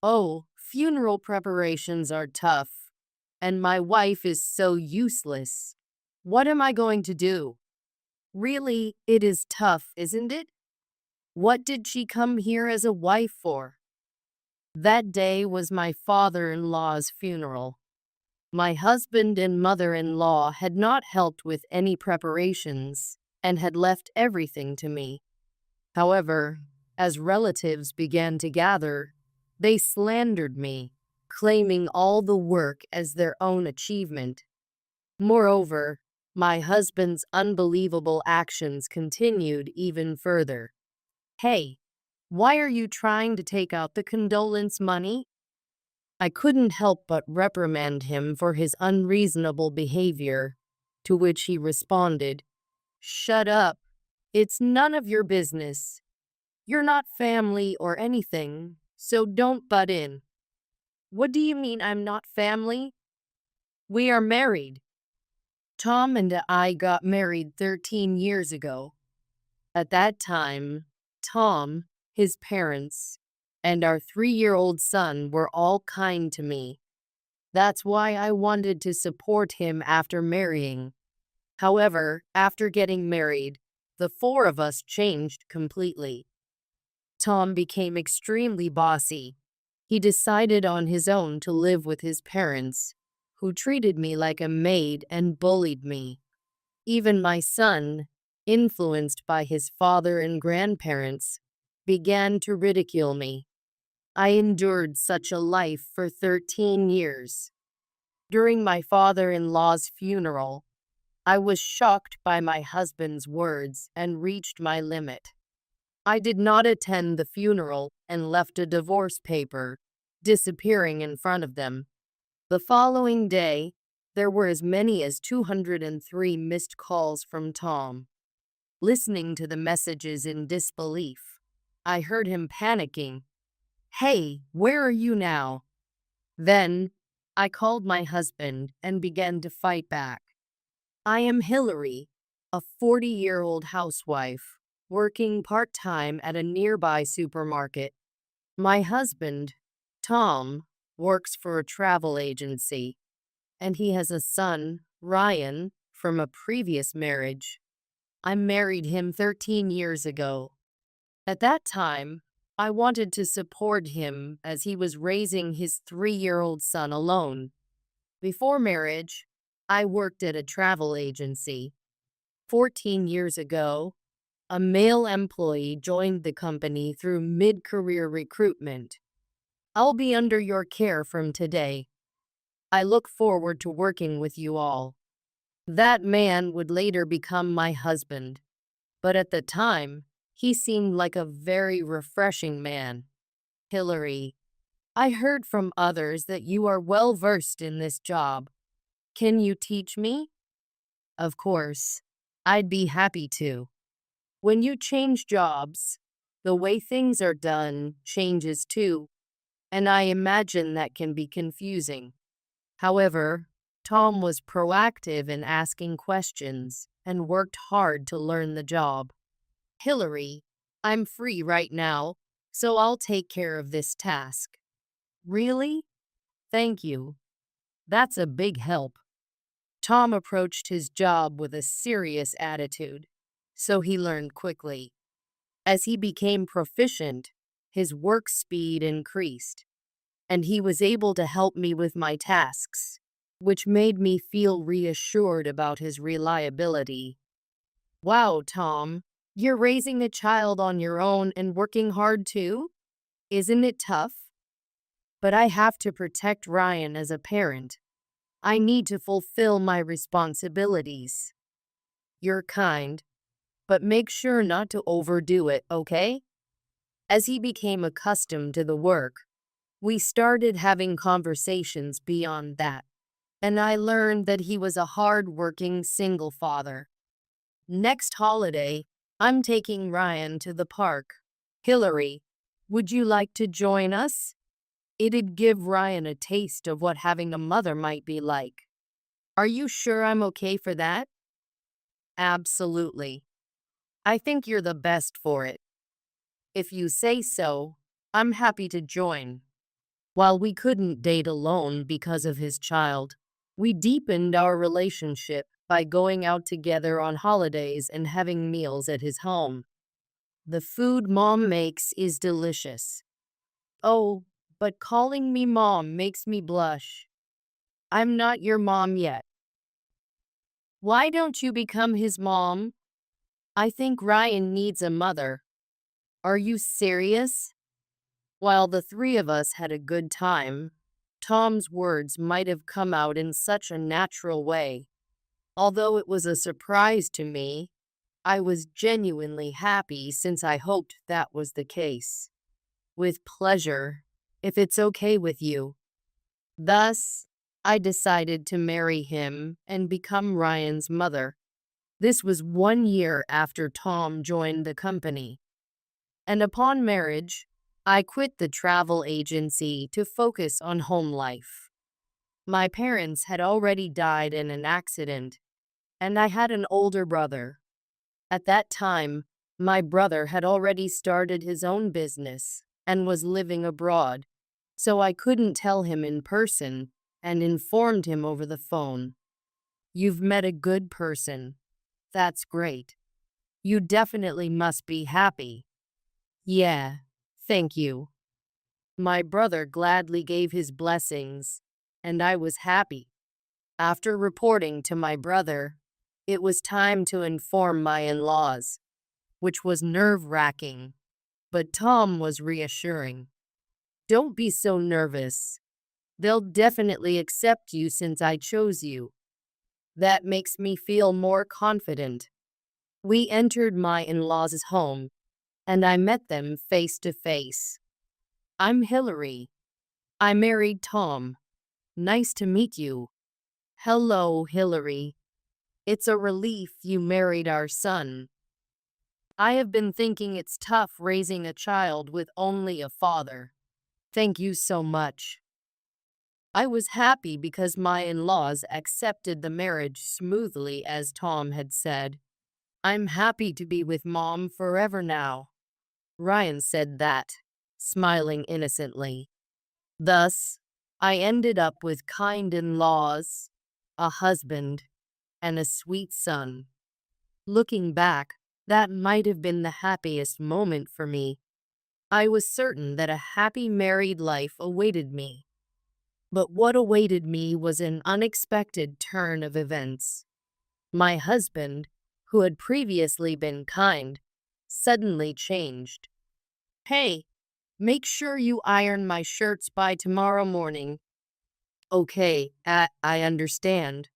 Oh, funeral preparations are tough, and my wife is so useless. What am I going to do? Really, it is tough, isn't it? What did she come here as a wife for? That day was my father-in-law's funeral. My husband and mother-in-law had not helped with any preparations and had left everything to me. However, as relatives began to gather, they slandered me, claiming all the work as their own achievement. Moreover, my husband's unbelievable actions continued even further. Hey, why are you trying to take out the condolence money? I couldn't help but reprimand him for his unreasonable behavior, to which he responded, "Shut up. It's none of your business. You're not family or anything, so don't butt in." What do you mean I'm not family? We are married. Tom and I got married 13 years ago. At that time, Tom, his parents, and our 3-year-old son were all kind to me. That's why I wanted to support him after marrying. However, after getting married, the four of us changed completely. Tom became extremely bossy. He decided on his own to live with his parents, who treated me like a maid and bullied me. Even my son, influenced by his father and grandparents, began to ridicule me. I endured such a life for 13 years. During my father-in-law's funeral, I was shocked by my husband's words and reached my limit. I did not attend the funeral and left a divorce paper, disappearing in front of them. The following day, there were as many as 203 missed calls from Tom. Listening to the messages in disbelief, I heard him panicking. "Hey, where are you now?" Then, I called my husband and began to fight back. "I am Hillary, a 40-year-old housewife, working part-time at a nearby supermarket. My husband, Tom, works for a travel agency, and he has a son, Ryan, from a previous marriage. I married him 13 years ago. At that time, I wanted to support him as he was raising his 3-year-old son alone. Before marriage, I worked at a travel agency. 14 years ago, a male employee joined the company through mid-career recruitment. I'll be under your care from today. I look forward to working with you all." That man would later become my husband, but at the time, he seemed like a very refreshing man. "Hillary, I heard from others that you are well versed in this job. Can you teach me?" "Of course. I'd be happy to. When you change jobs, the way things are done changes too, and I imagine that can be confusing." However, Tom was proactive in asking questions and worked hard to learn the job. "Hillary, I'm free right now, so I'll take care of this task." "Really? Thank you. That's a big help." Tom approached his job with a serious attitude, so he learned quickly. As he became proficient, his work speed increased, and he was able to help me with my tasks, which made me feel reassured about his reliability. "Wow, Tom, you're raising a child on your own and working hard too? Isn't it tough?" "But I have to protect Ryan as a parent. I need to fulfill my responsibilities." "You're kind, but make sure not to overdo it, okay?" As he became accustomed to the work, we started having conversations beyond that, and I learned that he was a hard-working single father. Next holiday, I'm taking Ryan to the park. "Hillary, would you like to join us?" It'd give Ryan a taste of what having a mother might be like. "Are you sure I'm okay for that?" "Absolutely. I think you're the best for it. If you say so, I'm happy to join." While we couldn't date alone because of his child, we deepened our relationship by going out together on holidays and having meals at his home. The food Mom makes is delicious. Oh, but calling me Mom makes me blush. I'm not your mom yet. Why don't you become his mom? I think Ryan needs a mother. Are you serious? While the three of us had a good time, Tom's words might have come out in such a natural way. Although it was a surprise to me, I was genuinely happy since I hoped that was the case. With pleasure, if it's okay with you. Thus, I decided to marry him and become Ryan's mother. This was 1 year after Tom joined the company. And upon marriage, I quit the travel agency to focus on home life. My parents had already died in an accident, and I had an older brother. At that time, my brother had already started his own business and was living abroad, so I couldn't tell him in person and informed him over the phone. You've met a good person. That's great. You definitely must be happy. Yeah, thank you. My brother gladly gave his blessings, and I was happy. After reporting to my brother, it was time to inform my in-laws, which was nerve-wracking, but Tom was reassuring. Don't be so nervous. They'll definitely accept you since I chose you. That makes me feel more confident. We entered my in-laws' home, and I met them face to face. I'm Hillary. I married Tom. Nice to meet you. Hello, Hillary. It's a relief you married our son. I have been thinking it's tough raising a child with only a father. Thank you so much. I was happy because my in-laws accepted the marriage smoothly, as Tom had said. I'm happy to be with Mom forever now. Ryan said that, smiling innocently. Thus, I ended up with kind in-laws, a husband, and a sweet son. Looking back, that might have been the happiest moment for me. I was certain that a happy married life awaited me. But what awaited me was an unexpected turn of events. My husband, who had previously been kind, suddenly changed. Hey, make sure you iron my shirts by tomorrow morning. Okay, I understand.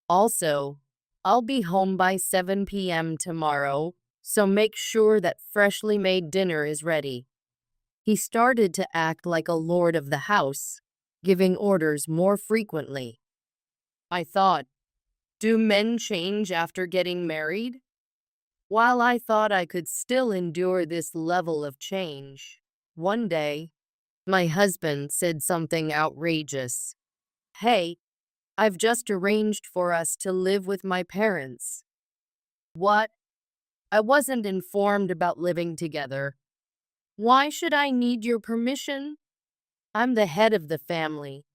Also, I'll be home by 7 p.m. tomorrow, so make sure that freshly made dinner is ready. He started to act like a lord of the house, giving orders more frequently. I thought, do men change after getting married? While I thought I could still endure this level of change, one day, my husband said something outrageous. Hey, I've just arranged for us to live with my parents. What? I wasn't informed about living together. Why should I need your permission? I'm the head of the family.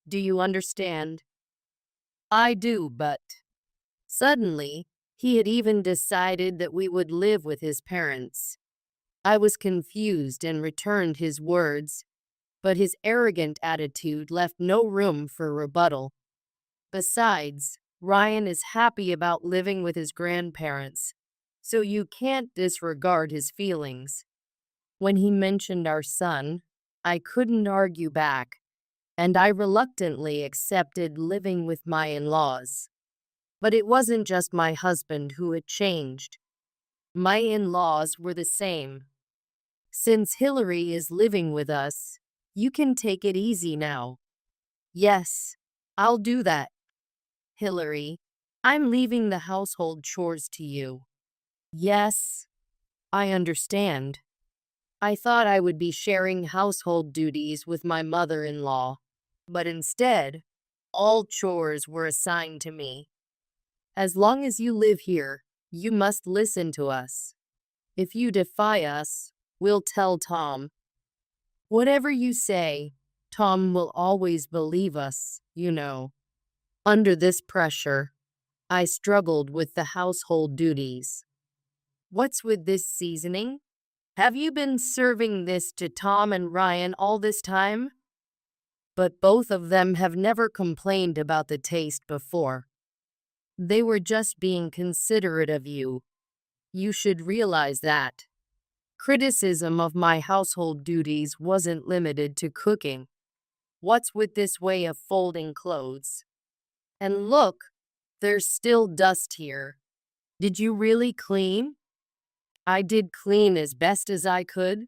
Do you understand? I do, but suddenly, he had even decided that we would live with his parents. I was confused and returned his words, but his arrogant attitude left no room for rebuttal. Besides, Ryan is happy about living with his grandparents, so you can't disregard his feelings. When he mentioned our son, I couldn't argue back, and I reluctantly accepted living with my in-laws. But it wasn't just my husband who had changed. My in-laws were the same. Since Hillary is living with us, you can take it easy now. Yes, I'll do that. Hillary, I'm leaving the household chores to you. Yes, I understand. I thought I would be sharing household duties with my mother-in-law, but instead, all chores were assigned to me. As long as you live here, you must listen to us. If you defy us, we'll tell Tom. Whatever you say, Tom will always believe us, you know. Under this pressure, I struggled with the household duties. What's with this seasoning? Have you been serving this to Tom and Ryan all this time? But both of them have never complained about the taste before. They were just being considerate of you. You should realize that. Criticism of my household duties wasn't limited to cooking. What's with this way of folding clothes? And look, there's still dust here. Did you really clean? I did clean as best as I could.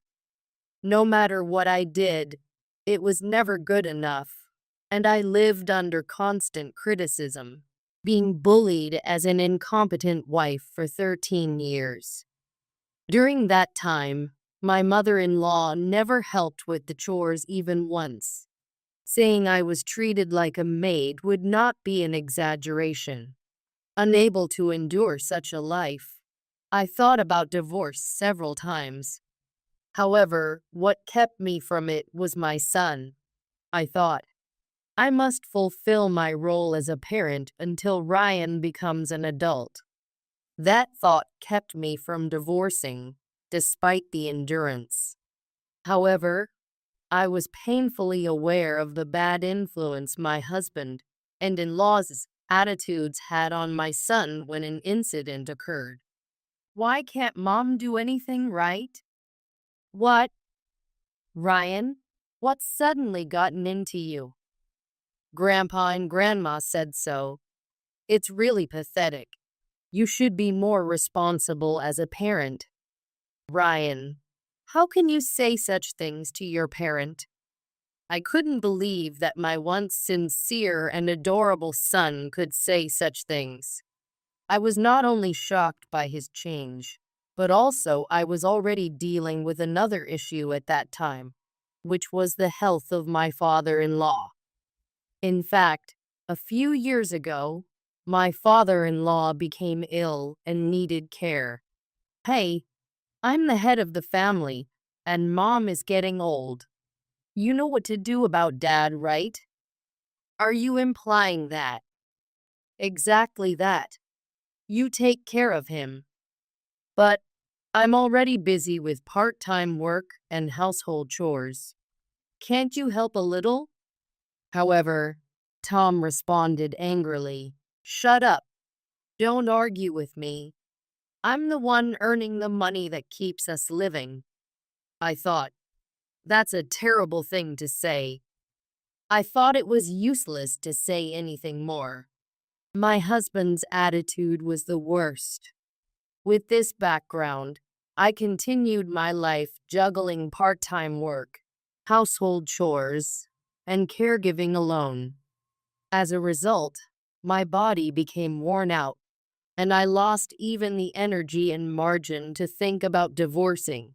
No matter what I did, it was never good enough, and I lived under constant criticism, being bullied as an incompetent wife for 13 years. During that time, my mother-in-law never helped with the chores even once. Saying I was treated like a maid would not be an exaggeration. Unable to endure such a life, I thought about divorce several times. However, what kept me from it was my son. I thought, I must fulfill my role as a parent until Ryan becomes an adult. That thought kept me from divorcing, despite the endurance. However, I was painfully aware of the bad influence my husband and in-laws' attitudes had on my son when an incident occurred. Why can't mom do anything right? What? Ryan, what's suddenly gotten into you? Grandpa and Grandma said so. It's really pathetic. You should be more responsible as a parent. Ryan, how can you say such things to your parent? I couldn't believe that my once sincere and adorable son could say such things. I was not only shocked by his change, but also I was already dealing with another issue at that time, which was the health of my father-in-law. In fact, a few years ago, my father-in-law became ill and needed care. Hey, I'm the head of the family, and mom is getting old. You know what to do about dad, right? Are you implying that? Exactly that. You take care of him. But I'm already busy with part-time work and household chores. Can't you help a little? However, Tom responded angrily. Shut up. Don't argue with me. I'm the one earning the money that keeps us living. I thought, that's a terrible thing to say. I thought it was useless to say anything more. My husband's attitude was the worst. With this background, I continued my life juggling part-time work, household chores, and caregiving alone. As a result, my body became worn out, and I lost even the energy and margin to think about divorcing.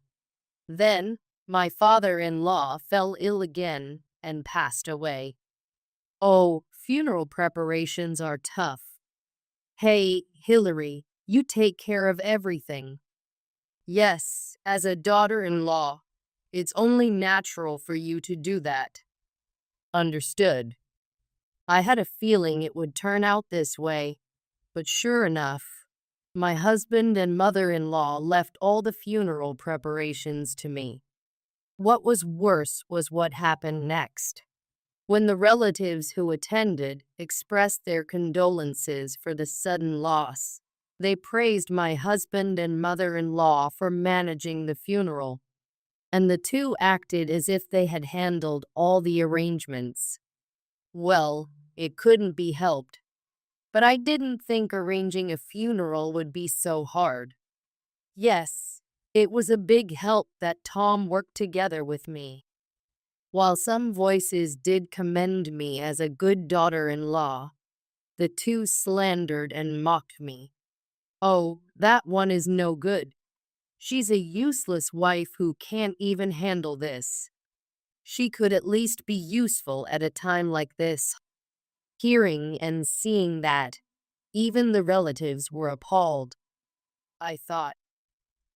Then, my father-in-law fell ill again and passed away. Oh, funeral preparations are tough. Hey, Hillary, you take care of everything. Yes, as a daughter-in-law, it's only natural for you to do that. Understood. I had a feeling it would turn out this way, but sure enough, my husband and mother-in-law left all the funeral preparations to me. What was worse was what happened next. When the relatives who attended expressed their condolences for the sudden loss, they praised my husband and mother-in-law for managing the funeral, and the two acted as if they had handled all the arrangements. Well, it couldn't be helped, but I didn't think arranging a funeral would be so hard. Yes, it was a big help that Tom worked together with me. While some voices did commend me as a good daughter-in-law, the two slandered and mocked me. Oh, that one is no good. She's a useless wife who can't even handle this. She could at least be useful at a time like this. Hearing and seeing that, even the relatives were appalled. I thought,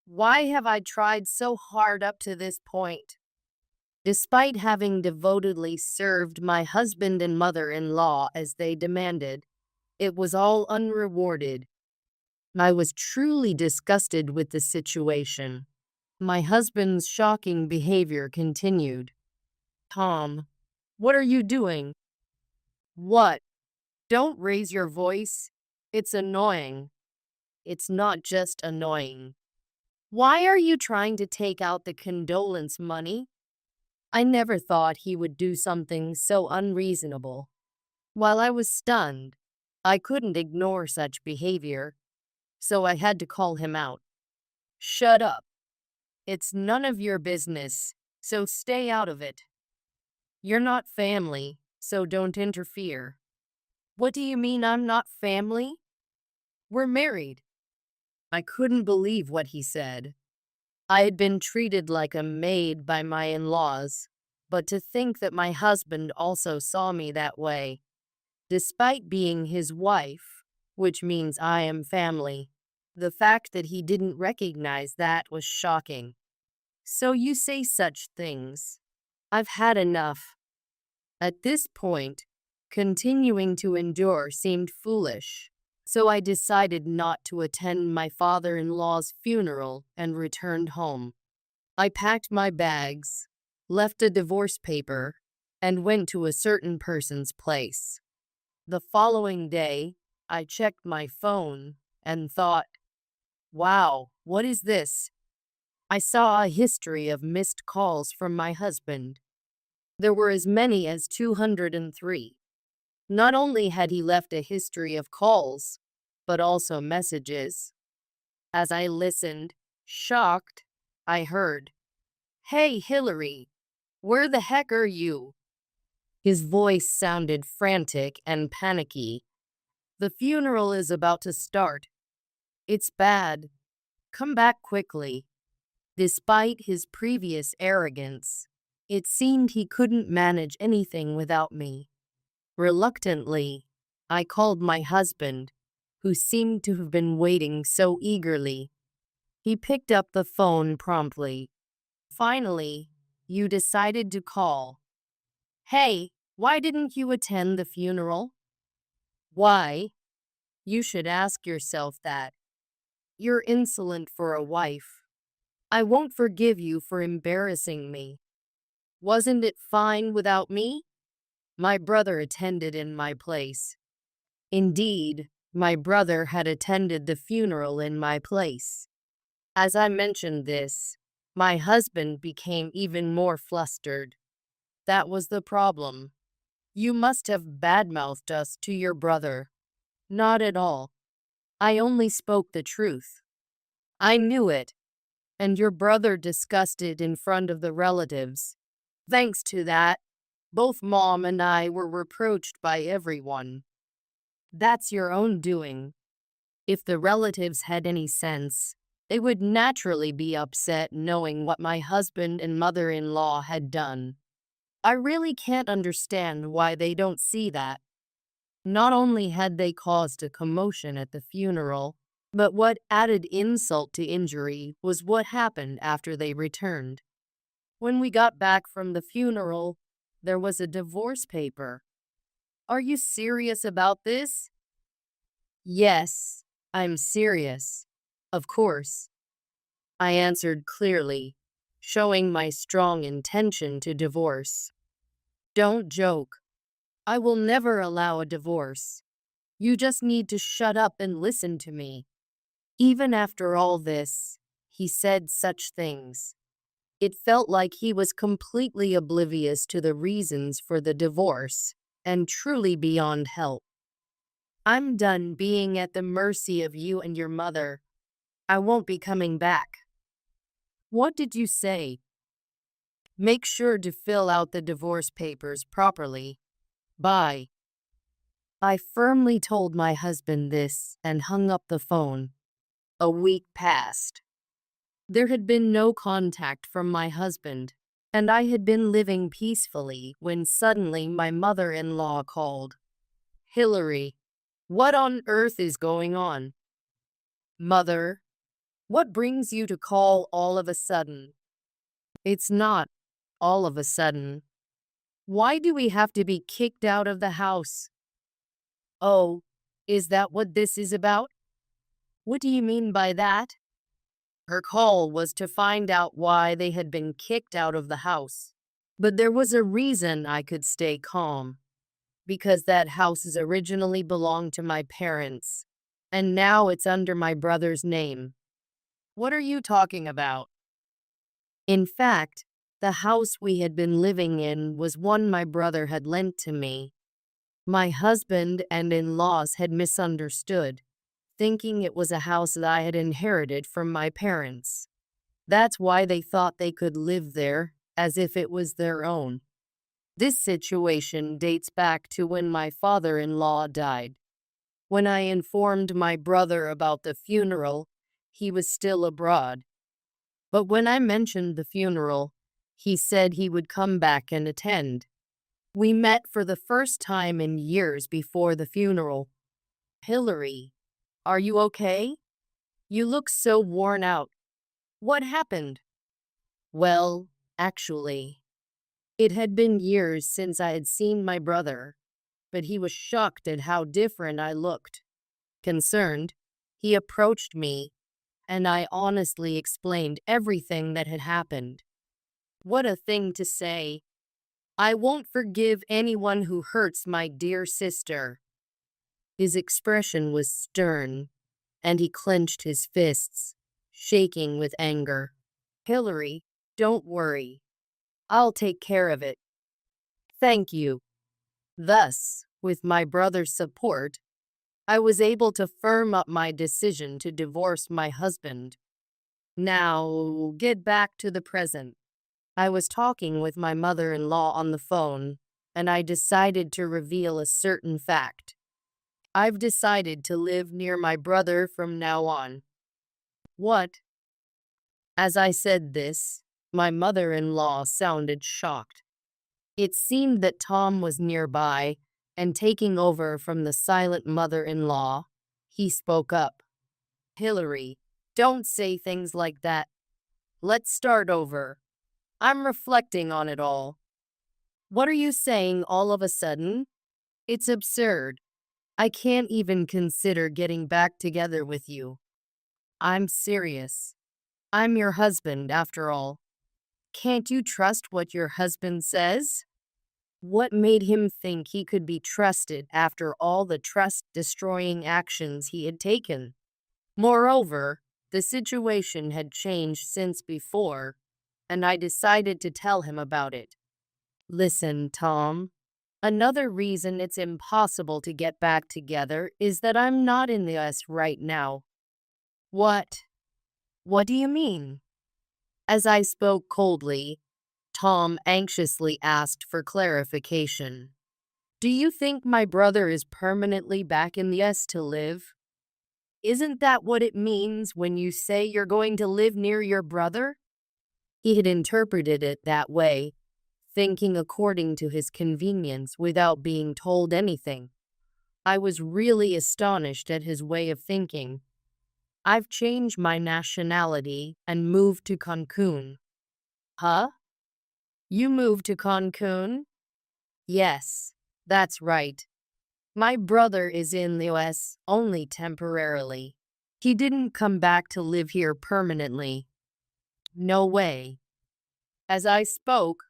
why have I tried so hard up to this point? Despite having devotedly served my husband and mother-in-law as they demanded, it was all unrewarded. I was truly disgusted with the situation. My husband's shocking behavior continued. Tom, what are you doing? What? Don't raise your voice. It's annoying. It's not just annoying. Why are you trying to take out the condolence money? I never thought he would do something so unreasonable. While I was stunned, I couldn't ignore such behavior, so I had to call him out. Shut up. It's none of your business, so stay out of it. You're not family, so don't interfere. What do you mean I'm not family? We're married. I couldn't believe what he said. I had been treated like a maid by my in-laws, but to think that my husband also saw me that way, despite being his wife, which means I am family, the fact that he didn't recognize that was shocking. So you say such things. I've had enough. At this point, continuing to endure seemed foolish, so I decided not to attend my father-in-law's funeral and returned home. I packed my bags, left a divorce paper, and went to a certain person's place. The following day, I checked my phone and thought, wow, what is this? I saw a history of missed calls from my husband. There were as many as 203. Not only had he left a history of calls, but also messages. As I listened, shocked, I heard, "Hey, Hillary, where the heck are you?" His voice sounded frantic and panicky. "The funeral is about to start. It's bad. Come back quickly." Despite his previous arrogance, it seemed he couldn't manage anything without me. Reluctantly, I called my husband, who seemed to have been waiting so eagerly. He picked up the phone promptly. "Finally, you decided to call. Hey, why didn't you attend the funeral?" "Why? You should ask yourself that. You're insolent for a wife. I won't forgive you for embarrassing me. Wasn't it fine without me?" My brother attended in my place. Indeed, my brother had attended the funeral in my place. As I mentioned this, my husband became even more flustered. That was the problem. "You must have badmouthed us to your brother." "Not at all. I only spoke the truth." "I knew it. And your brother discussed it in front of the relatives. Thanks to that, both Mom and I were reproached by everyone." "That's your own doing. If the relatives had any sense, they would naturally be upset knowing what my husband and mother-in-law had done. I really can't understand why they don't see that." Not only had they caused a commotion at the funeral, but what added insult to injury was what happened after they returned. When we got back from the funeral, there was a divorce paper. "Are you serious about this?" "Yes, I'm serious. Of course," I answered clearly, showing my strong intention to divorce. "Don't joke. I will never allow a divorce. You just need to shut up and listen to me." Even after all this, he said such things. It felt like he was completely oblivious to the reasons for the divorce and truly beyond help. "I'm done being at the mercy of you and your mother. I won't be coming back." "What did you say?" "Make sure to fill out the divorce papers properly. Bye." I firmly told my husband this and hung up the phone. A week passed. There had been no contact from my husband, and I had been living peacefully when suddenly my mother-in-law called. "Hillary, what on earth is going on?" "Mother, what brings you to call all of a sudden?" "It's not. all of a sudden. Why do we have to be kicked out of the house? Oh, is that what this is about? What do you mean by that? Her call was to find out why they had been kicked out of the house. But there was a reason I could stay calm. Because that house originally belonged to my parents. And now it's under my brother's name. What are you talking about? In fact, the house we had been living in was one my brother had lent to me. My husband and in-laws had misunderstood, thinking it was a house that I had inherited from my parents. That's why they thought they could live there, as if it was their own. This situation dates back to when my father-in-law died. When I informed my brother about the funeral, he was still abroad. But when I mentioned the funeral, he said he would come back and attend. We met for the first time in years before the funeral. Hillary, are you okay? You look so worn out. What happened? Well, actually, it had been years since I had seen my brother, but he was shocked at how different I looked. Concerned, he approached me, and I honestly explained everything that had happened. What a thing to say. I won't forgive anyone who hurts my dear sister. His expression was stern, and he clenched his fists, shaking with anger. Hillary, don't worry. I'll take care of it. Thank you. Thus, with my brother's support, I was able to firm up my decision to divorce my husband. Now, get back to the present. I was talking with my mother-in-law on the phone, and I decided to reveal a certain fact. I've decided to live near my brother from now on. What? As I said this, my mother-in-law sounded shocked. It seemed that Tom was nearby, and taking over from the silent mother-in-law, he spoke up. Hillary, don't say things like that. Let's start over. I'm reflecting on it all. What are you saying all of a sudden? It's absurd. I can't even consider getting back together with you. I'm serious. I'm your husband, after all. Can't you trust what your husband says? What made him think he could be trusted after all the trust-destroying actions he had taken? Moreover, the situation had changed since before, and I decided to tell him about it. Listen, Tom. Another reason it's impossible to get back together is that I'm not in the US right now. What? What do you mean? As I spoke coldly, Tom anxiously asked for clarification. Do you think my brother is permanently back in the US to live? Isn't that what it means when you say you're going to live near your brother? He had interpreted it that way, thinking according to his convenience without being told anything. I was really astonished at his way of thinking. I've changed my nationality and moved to Cancun. Huh? You moved to Cancun? Yes, that's right. My brother is in the US only temporarily. He didn't come back to live here permanently. No way. As I spoke,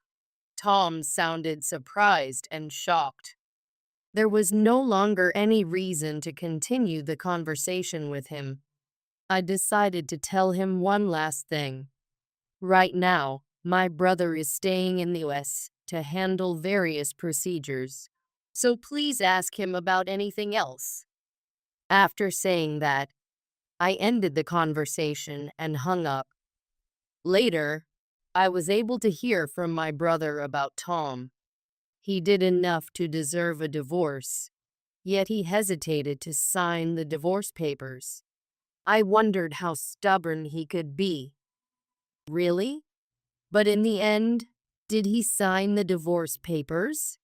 Tom sounded surprised and shocked. There was no longer any reason to continue the conversation with him. I decided to tell him one last thing. Right now, my brother is staying in the US to handle various procedures, so please ask him about anything else. After saying that, I ended the conversation and hung up. Later, I was able to hear from my brother about Tom. He did enough to deserve a divorce, yet he hesitated to sign the divorce papers. I wondered how stubborn he could be. Really? But in the end, did he sign the divorce papers?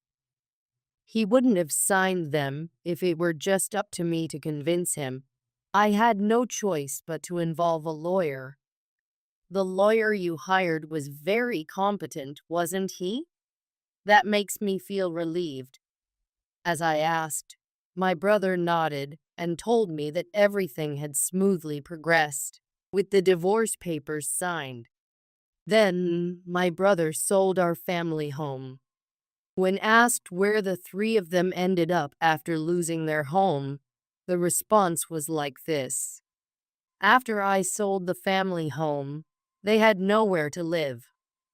He wouldn't have signed them if it were just up to me to convince him. I had no choice but to involve a lawyer. The lawyer you hired was very competent, wasn't he? That makes me feel relieved. As I asked, my brother nodded and told me that everything had smoothly progressed, with the divorce papers signed. Then my brother sold our family home. When asked where the three of them ended up after losing their home, the response was like this. After I sold the family home, they had nowhere to live.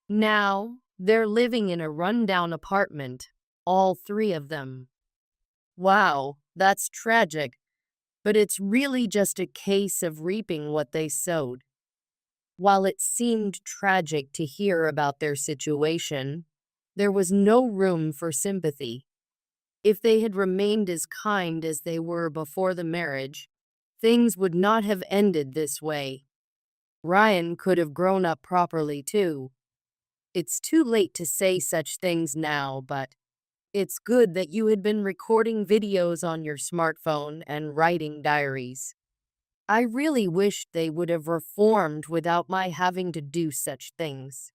Now, they're living in a rundown apartment, all three of them. Wow, that's tragic, but it's really just a case of reaping what they sowed. While it seemed tragic to hear about their situation, there was no room for sympathy. If they had remained as kind as they were before the marriage, things would not have ended this way. Ryan could have grown up properly too. It's too late to say such things now, but it's good that you had been recording videos on your smartphone and writing diaries. I really wished they would have reformed without my having to do such things.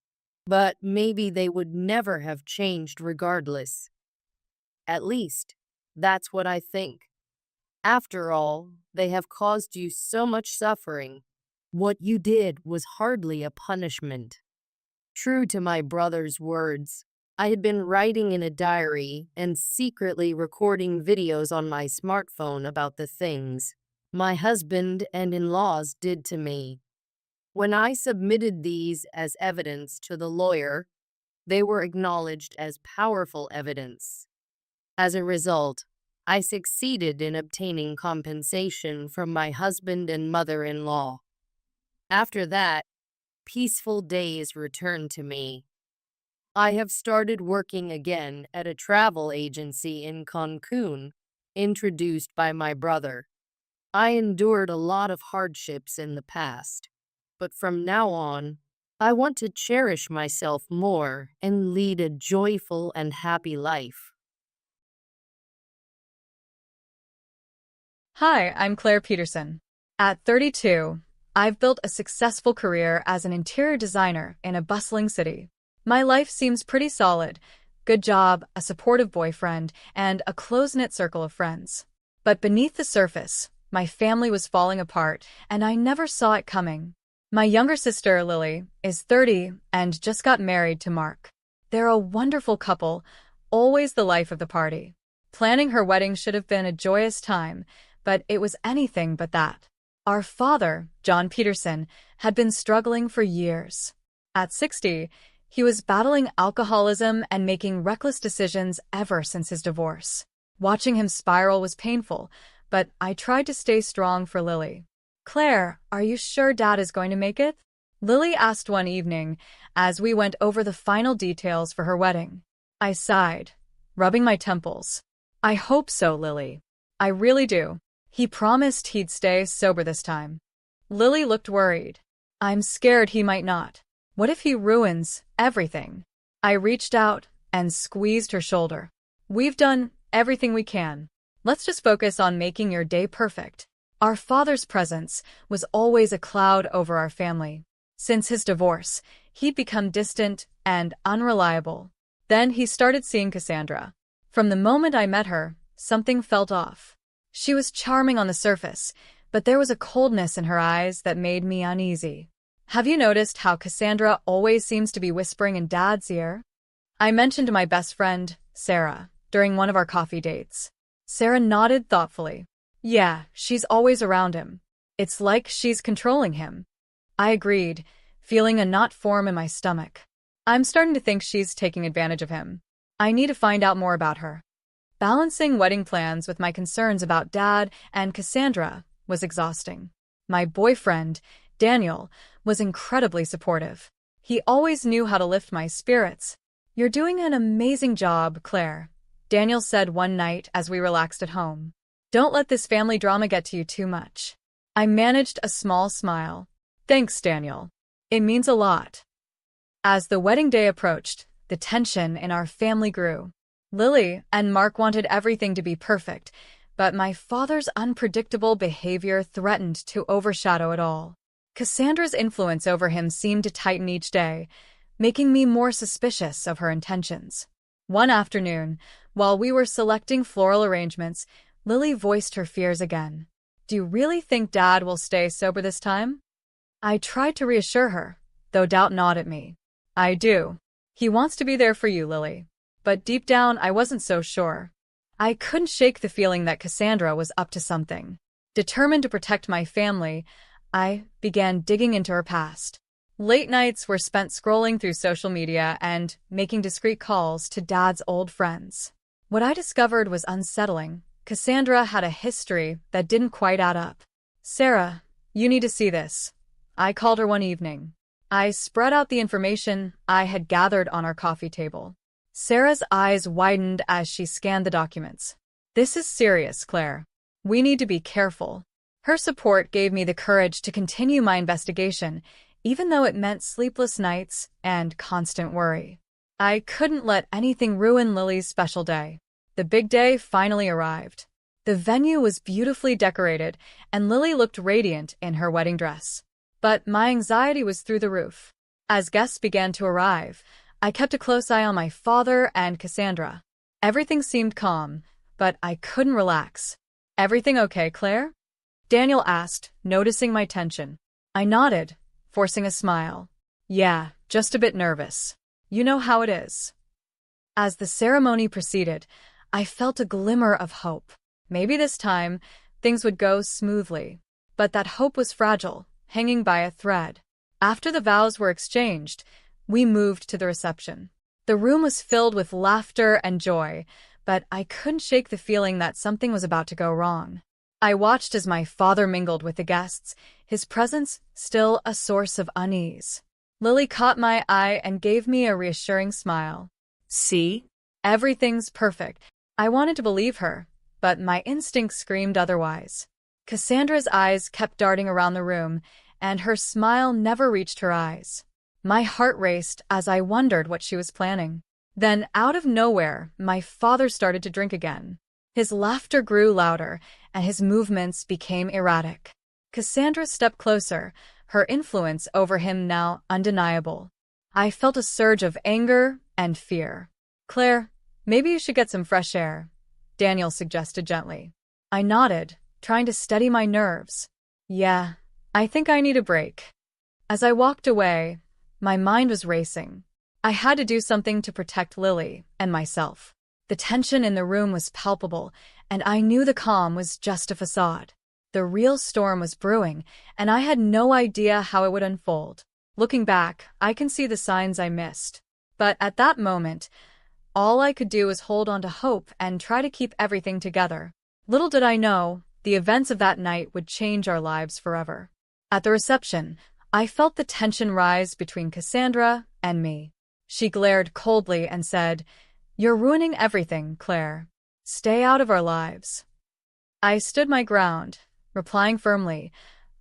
But maybe they would never have changed regardless. At least, that's what I think. After all, they have caused you so much suffering. What you did was hardly a punishment. True to my brother's words, I had been writing in a diary and secretly recording videos on my smartphone about the things my husband and in-laws did to me. When I submitted these as evidence to the lawyer, they were acknowledged as powerful evidence. As a result, I succeeded in obtaining compensation from my husband and mother-in-law. After that, peaceful days returned to me. I have started working again at a travel agency in Cancun, introduced by my brother. I endured a lot of hardships in the past, but from now on, I want to cherish myself more and lead a joyful and happy life. Hi, I'm Claire Peterson. At 32, I've built a successful career as an interior designer in a bustling city. My life seems pretty solid. Good job, a supportive boyfriend, and a close-knit circle of friends. But beneath the surface, my family was falling apart, and I never saw it coming. My younger sister, Lily, is 30 and just got married to Mark. They're a wonderful couple, always the life of the party. Planning her wedding should have been a joyous time, but it was anything but that. Our father, John Peterson, had been struggling for years. At 60, he was battling alcoholism and making reckless decisions ever since his divorce. Watching him spiral was painful, but I tried to stay strong for Lily. Claire, are you sure Dad is going to make it? Lily asked one evening as we went over the final details for her wedding. I sighed, rubbing my temples. I hope so, Lily. I really do. He promised he'd stay sober this time. Lily looked worried. I'm scared he might not. What if he ruins everything? I reached out and squeezed her shoulder. We've done everything we can. Let's just focus on making your day perfect. Our father's presence was always a cloud over our family. Since his divorce, he'd become distant and unreliable. Then he started seeing Cassandra. From the moment I met her, something felt off. She was charming on the surface, but there was a coldness in her eyes that made me uneasy. Have you noticed how Cassandra always seems to be whispering in Dad's ear? I mentioned to my best friend, Sarah, during one of our coffee dates. Sarah nodded thoughtfully. Yeah, she's always around him. It's like she's controlling him. I agreed, feeling a knot form in my stomach. I'm starting to think she's taking advantage of him. I need to find out more about her. Balancing wedding plans with my concerns about Dad and Cassandra was exhausting. My boyfriend, Daniel, was incredibly supportive. He always knew how to lift my spirits. You're doing an amazing job, Claire, Daniel said one night as we relaxed at home. Don't let this family drama get to you too much. I managed a small smile. Thanks, Daniel. It means a lot. As the wedding day approached, the tension in our family grew. Lily and Mark wanted everything to be perfect, but my father's unpredictable behavior threatened to overshadow it all. Cassandra's influence over him seemed to tighten each day, making me more suspicious of her intentions. One afternoon, while we were selecting floral arrangements, Lily voiced her fears again. "Do you really think Dad will stay sober this time?" I tried to reassure her, though doubt gnawed at me. "I do. He wants to be there for you, Lily." But deep down, I wasn't so sure. I couldn't shake the feeling that Cassandra was up to something. Determined to protect my family, I began digging into her past. Late nights were spent scrolling through social media and making discreet calls to Dad's old friends. What I discovered was unsettling. Cassandra had a history that didn't quite add up. "Sarah, you need to see this." I called her one evening. I spread out the information I had gathered on our coffee table. Sarah's eyes widened as she scanned the documents. "This is serious, Claire. We need to be careful." Her support gave me the courage to continue my investigation, even though it meant sleepless nights and constant worry. I couldn't let anything ruin Lily's special day. The big day finally arrived. The venue was beautifully decorated, and Lily looked radiant in her wedding dress. But my anxiety was through the roof. As guests began to arrive, I kept a close eye on my father and Cassandra. Everything seemed calm, but I couldn't relax. "Everything okay, Claire?" Daniel asked, noticing my tension. I nodded, forcing a smile. "Yeah, just a bit nervous. You know how it is." As the ceremony proceeded, I felt a glimmer of hope. Maybe this time, things would go smoothly. But that hope was fragile, hanging by a thread. After the vows were exchanged, we moved to the reception. The room was filled with laughter and joy, but I couldn't shake the feeling that something was about to go wrong. I watched as my father mingled with the guests, his presence still a source of unease. Lily caught my eye and gave me a reassuring smile. "See? Everything's perfect." I wanted to believe her, but my instinct screamed otherwise. Cassandra's eyes kept darting around the room, and her smile never reached her eyes. My heart raced as I wondered what she was planning. Then, out of nowhere, my father started to drink again. His laughter grew louder, and his movements became erratic. Cassandra stepped closer, her influence over him now undeniable. I felt a surge of anger and fear. "Claire, maybe you should get some fresh air," Daniel suggested gently. I nodded, trying to steady my nerves. "Yeah, I think I need a break." As I walked away, my mind was racing. I had to do something to protect Lily and myself. The tension in the room was palpable, and I knew the calm was just a facade. The real storm was brewing, and I had no idea how it would unfold. Looking back, I can see the signs I missed. But at that moment, all I could do was hold on to hope and try to keep everything together. Little did I know, the events of that night would change our lives forever. At the reception, I felt the tension rise between Cassandra and me. She glared coldly and said, "You're ruining everything, Claire. Stay out of our lives." I stood my ground, replying firmly,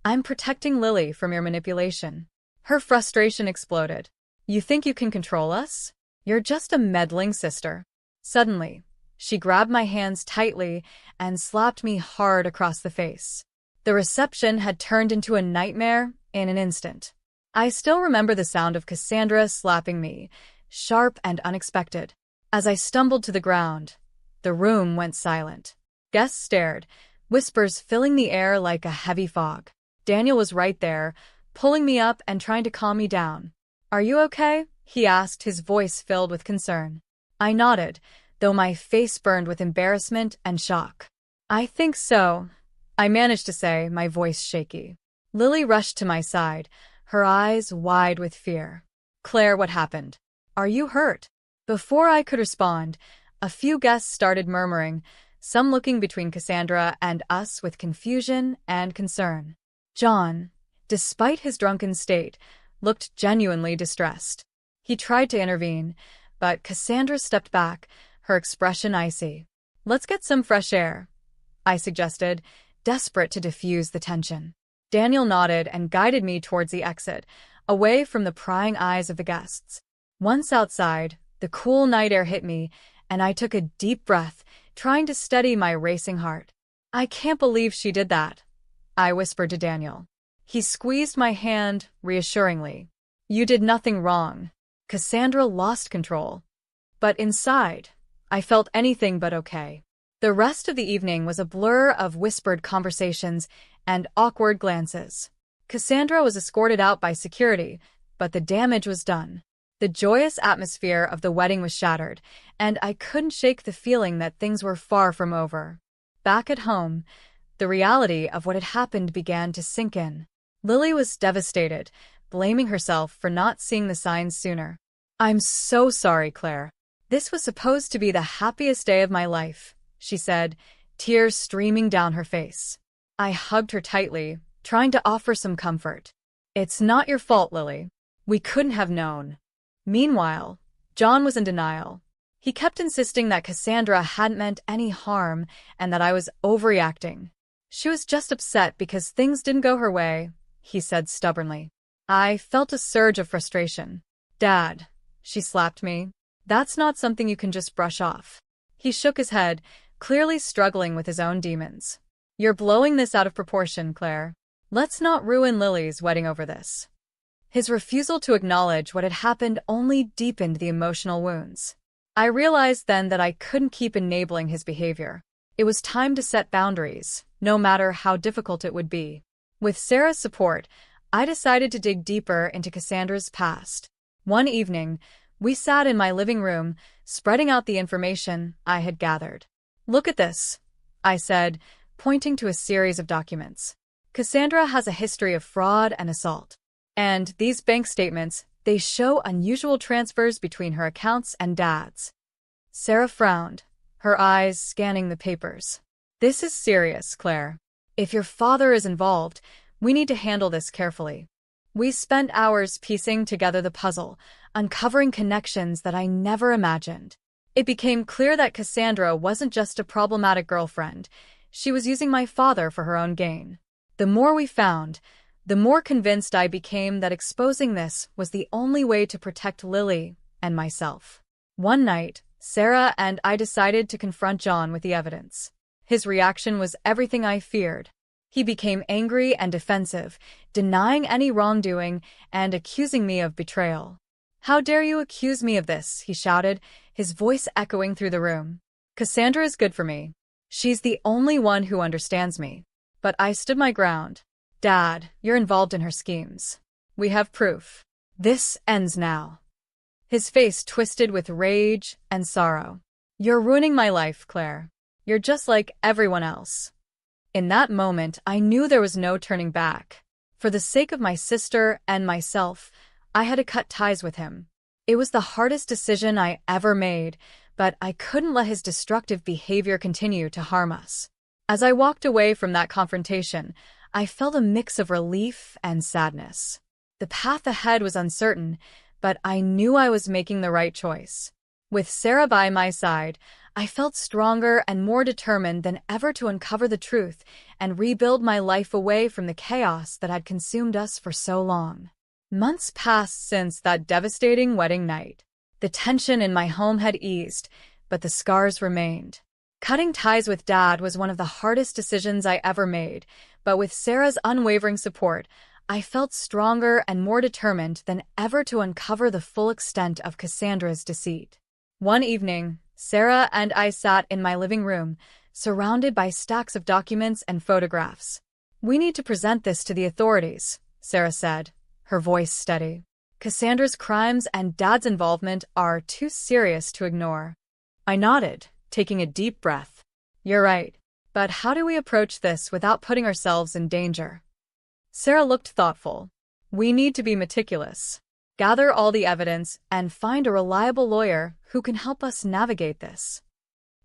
"I'm protecting Lily from your manipulation." Her frustration exploded. "You think you can control us? You're just a meddling sister." Suddenly, she grabbed my hands tightly and slapped me hard across the face. The reception had turned into a nightmare in an instant. I still remember the sound of Cassandra slapping me, sharp and unexpected. As I stumbled to the ground, the room went silent. Guests stared, whispers filling the air like a heavy fog. Daniel was right there, pulling me up and trying to calm me down. "Are you okay?" he asked, his voice filled with concern. I nodded, though my face burned with embarrassment and shock. "I think so," I managed to say, my voice shaky. Lily rushed to my side, her eyes wide with fear. "Claire, what happened? Are you hurt?" Before I could respond, a few guests started murmuring, some looking between Cassandra and us with confusion and concern. John, despite his drunken state, looked genuinely distressed. He tried to intervene, but Cassandra stepped back, her expression icy. "Let's get some fresh air," I suggested, desperate to diffuse the tension. Daniel nodded and guided me towards the exit, away from the prying eyes of the guests. Once outside, the cool night air hit me, and I took a deep breath, trying to steady my racing heart. "I can't believe she did that," I whispered to Daniel. He squeezed my hand reassuringly. You did nothing wrong. Cassandra lost control. But inside, I felt anything but okay. The rest of the evening was a blur of whispered conversations and awkward glances. Cassandra was escorted out by security, but the damage was done. The joyous atmosphere of the wedding was shattered, and I couldn't shake the feeling that things were far from over. Back at home, the reality of what had happened began to sink in. Lily was devastated, blaming herself for not seeing the signs sooner. I'm so sorry, Claire. This was supposed to be the happiest day of my life, she said, tears streaming down her face. I hugged her tightly, trying to offer some comfort. It's not your fault, Lily. We couldn't have known. Meanwhile, John was in denial. He kept insisting that Cassandra hadn't meant any harm and that I was overreacting. She was just upset because things didn't go her way, he said stubbornly. I felt a surge of frustration. Dad, she slapped me. That's not something you can just brush off. He shook his head, clearly struggling with his own demons. You're blowing this out of proportion, Claire. Let's not ruin Lily's wedding over this. His refusal to acknowledge what had happened only deepened the emotional wounds. I realized then that I couldn't keep enabling his behavior. It was time to set boundaries, no matter how difficult it would be. With Sarah's support, I decided to dig deeper into Cassandra's past. One evening, we sat in my living room, spreading out the information I had gathered. Look at this, I said, pointing to a series of documents. Cassandra has a history of fraud and assault. And these bank statements, they show unusual transfers between her accounts and Dad's. Sarah frowned, her eyes scanning the papers. This is serious, Claire. If your father is involved, we need to handle this carefully. We spent hours piecing together the puzzle, uncovering connections that I never imagined. It became clear that Cassandra wasn't just a problematic girlfriend. She was using my father for her own gain. The more we found, the more convinced I became that exposing this was the only way to protect Lily and myself. One night, Sarah and I decided to confront John with the evidence. His reaction was everything I feared. He became angry and defensive, denying any wrongdoing and accusing me of betrayal. How dare you accuse me of this, he shouted, his voice echoing through the room. Cassandra is good for me. She's the only one who understands me. But I stood my ground. Dad, you're involved in her schemes. We have proof. This ends now. His face twisted with rage and sorrow. You're ruining my life, Claire. You're just like everyone else. In that moment, I knew there was no turning back. For the sake of my sister and myself, I had to cut ties with him. It was the hardest decision I ever made, but I couldn't let his destructive behavior continue to harm us. As I walked away from that confrontation, I felt a mix of relief and sadness. The path ahead was uncertain, but I knew I was making the right choice. With Sarah by my side, I felt stronger and more determined than ever to uncover the truth and rebuild my life away from the chaos that had consumed us for so long. Months passed since that devastating wedding night. The tension in my home had eased, but the scars remained. Cutting ties with Dad was one of the hardest decisions I ever made, but with Sarah's unwavering support, I felt stronger and more determined than ever to uncover the full extent of Cassandra's deceit. One evening, Sarah and I sat in my living room, surrounded by stacks of documents and photographs. We need to present this to the authorities, Sarah said, her voice steady. Cassandra's crimes and Dad's involvement are too serious to ignore. I nodded, taking a deep breath. You're right. But how do we approach this without putting ourselves in danger? Sarah looked thoughtful. We need to be meticulous. Gather all the evidence and find a reliable lawyer who can help us navigate this.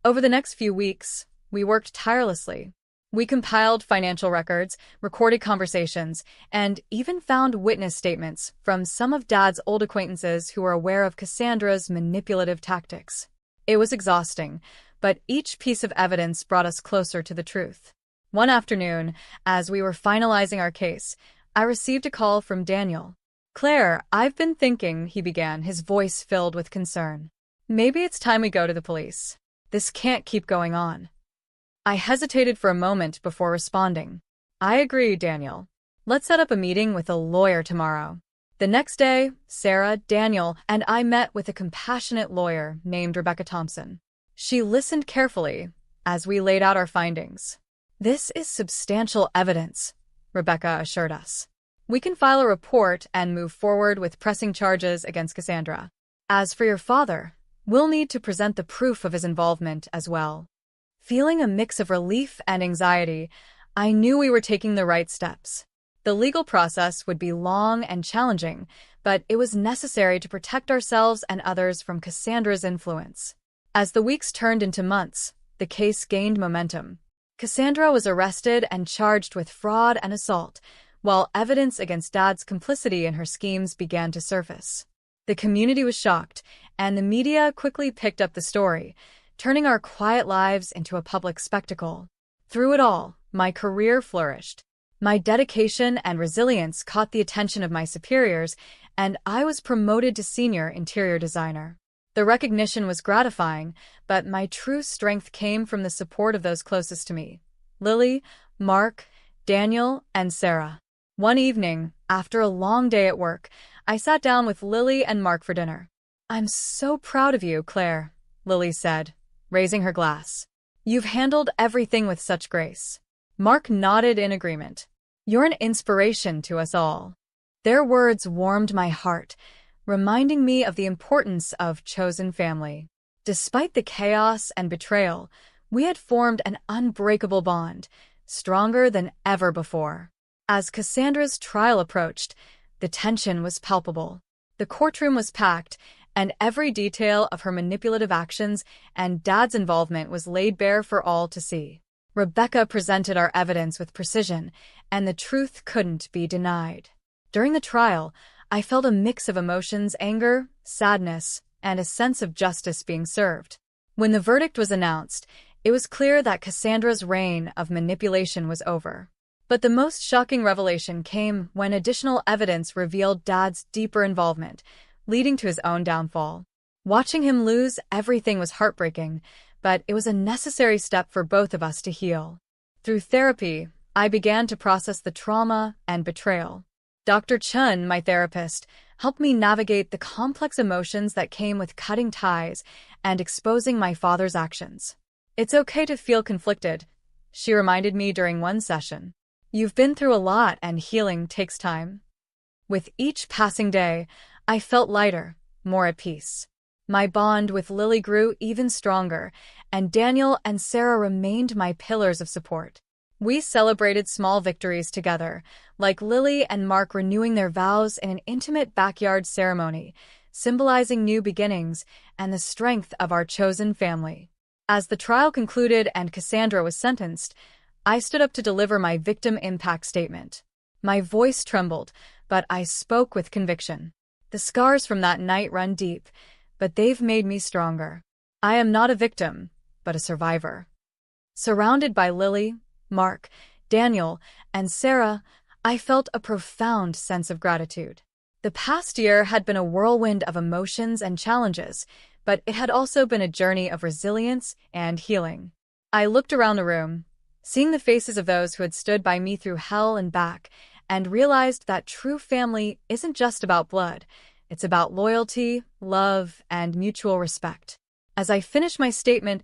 Over the next few weeks, we worked tirelessly. We compiled financial records, recorded conversations, and even found witness statements from some of Dad's old acquaintances who were aware of Cassandra's manipulative tactics. It was exhausting, but each piece of evidence brought us closer to the truth. One afternoon, as we were finalizing our case, I received a call from Daniel. Claire, I've been thinking, he began, his voice filled with concern. Maybe it's time we go to the police. This can't keep going on. I hesitated for a moment before responding. I agree, Daniel. Let's set up a meeting with a lawyer tomorrow. The next day, Sarah, Daniel, and I met with a compassionate lawyer named Rebecca Thompson. She listened carefully as we laid out our findings. "This is substantial evidence," Rebecca assured us. "We can file a report and move forward with pressing charges against Cassandra. As for your father, we'll need to present the proof of his involvement as well." Feeling a mix of relief and anxiety, I knew we were taking the right steps. The legal process would be long and challenging, but it was necessary to protect ourselves and others from Cassandra's influence. As the weeks turned into months, the case gained momentum. Cassandra was arrested and charged with fraud and assault, while evidence against Dad's complicity in her schemes began to surface. The community was shocked, and the media quickly picked up the story, turning our quiet lives into a public spectacle. Through it all, my career flourished. My dedication and resilience caught the attention of my superiors, and I was promoted to senior interior designer. The recognition was gratifying, but my true strength came from the support of those closest to me: Lily, Mark, Daniel, and Sarah. One evening, after a long day at work, I sat down with Lily and Mark for dinner. "I'm so proud of you, Claire," Lily said, raising her glass. "You've handled everything with such grace." Mark nodded in agreement. "You're an inspiration to us all." Their words warmed my heart, reminding me of the importance of chosen family. Despite the chaos and betrayal, we had formed an unbreakable bond, stronger than ever before. As Cassandra's trial approached, the tension was palpable. The courtroom was packed, and every detail of her manipulative actions and Dad's involvement was laid bare for all to see. Rebecca presented our evidence with precision, and the truth couldn't be denied. During the trial, I felt a mix of emotions: anger, sadness, and a sense of justice being served. When the verdict was announced, it was clear that Cassandra's reign of manipulation was over. But the most shocking revelation came when additional evidence revealed Dad's deeper involvement, leading to his own downfall. Watching him lose everything was heartbreaking, but it was a necessary step for both of us to heal. Through therapy, I began to process the trauma and betrayal. Dr. Chun, my therapist, helped me navigate the complex emotions that came with cutting ties and exposing my father's actions. "It's okay to feel conflicted," she reminded me during one session. "You've been through a lot, and healing takes time." With each passing day, I felt lighter, more at peace. My bond with Lily grew even stronger, and Daniel and Sarah remained my pillars of support. We celebrated small victories together, like Lily and Mark renewing their vows in an intimate backyard ceremony, symbolizing new beginnings and the strength of our chosen family. As the trial concluded and Cassandra was sentenced, I stood up to deliver my victim impact statement. My voice trembled, but I spoke with conviction. The scars from that night run deep, but they've made me stronger. I am not a victim, but a survivor. Surrounded by Lily, Mark, Daniel, and Sarah, I felt a profound sense of gratitude. The past year had been a whirlwind of emotions and challenges, but it had also been a journey of resilience and healing. I looked around the room, seeing the faces of those who had stood by me through hell and back, and realized that true family isn't just about blood. It's about loyalty, love, and mutual respect. As I finished my statement,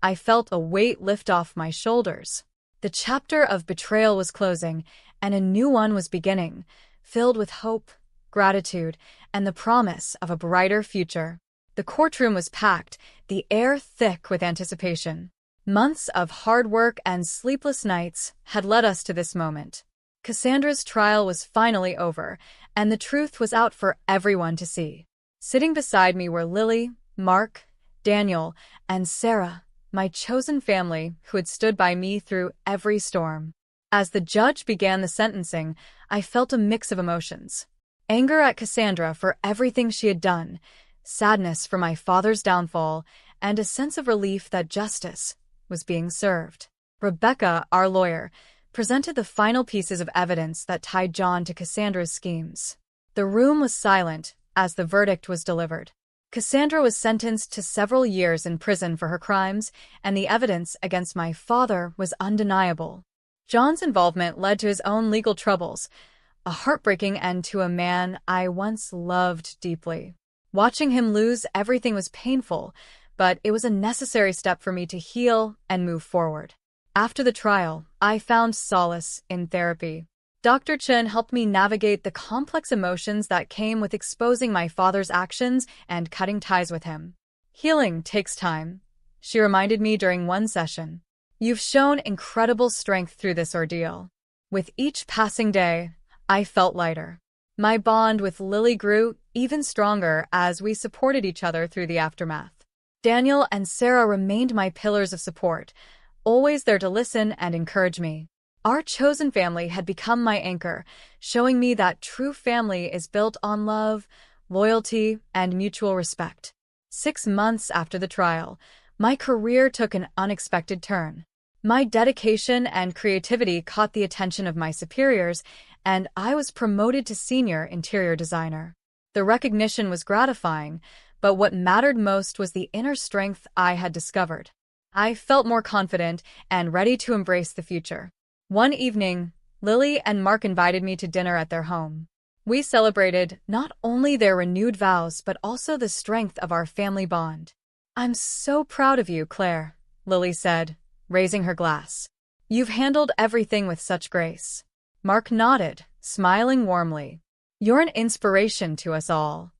I felt a weight lift off my shoulders. The chapter of betrayal was closing, and a new one was beginning, filled with hope, gratitude, and the promise of a brighter future. The courtroom was packed, the air thick with anticipation. Months of hard work and sleepless nights had led us to this moment. Cassandra's trial was finally over, and the truth was out for everyone to see. Sitting beside me were Lily, Mark, Daniel, and Sarah, my chosen family who had stood by me through every storm. As the judge began the sentencing, I felt a mix of emotions. Anger at Cassandra for everything she had done, sadness for my father's downfall, and a sense of relief that justice was being served. Rebecca, our lawyer, presented the final pieces of evidence that tied John to Cassandra's schemes. The room was silent as the verdict was delivered. Cassandra was sentenced to several years in prison for her crimes, and the evidence against my father was undeniable. John's involvement led to his own legal troubles, a heartbreaking end to a man I once loved deeply. Watching him lose everything was painful, but it was a necessary step for me to heal and move forward. After the trial, I found solace in therapy. Dr. Chen helped me navigate the complex emotions that came with exposing my father's actions and cutting ties with him. Healing takes time, she reminded me during one session. You've shown incredible strength through this ordeal. With each passing day, I felt lighter. My bond with Lily grew even stronger as we supported each other through the aftermath. Daniel and Sarah remained my pillars of support, always there to listen and encourage me. Our chosen family had become my anchor, showing me that true family is built on love, loyalty, and mutual respect. 6 months after the trial, my career took an unexpected turn. My dedication and creativity caught the attention of my superiors, and I was promoted to senior interior designer. The recognition was gratifying, but what mattered most was the inner strength I had discovered. I felt more confident and ready to embrace the future. One evening, Lily and Mark invited me to dinner at their home. We celebrated not only their renewed vows but also the strength of our family bond. "I'm so proud of you, Claire," Lily said, raising her glass. "You've handled everything with such grace." Mark nodded, smiling warmly. "You're an inspiration to us all."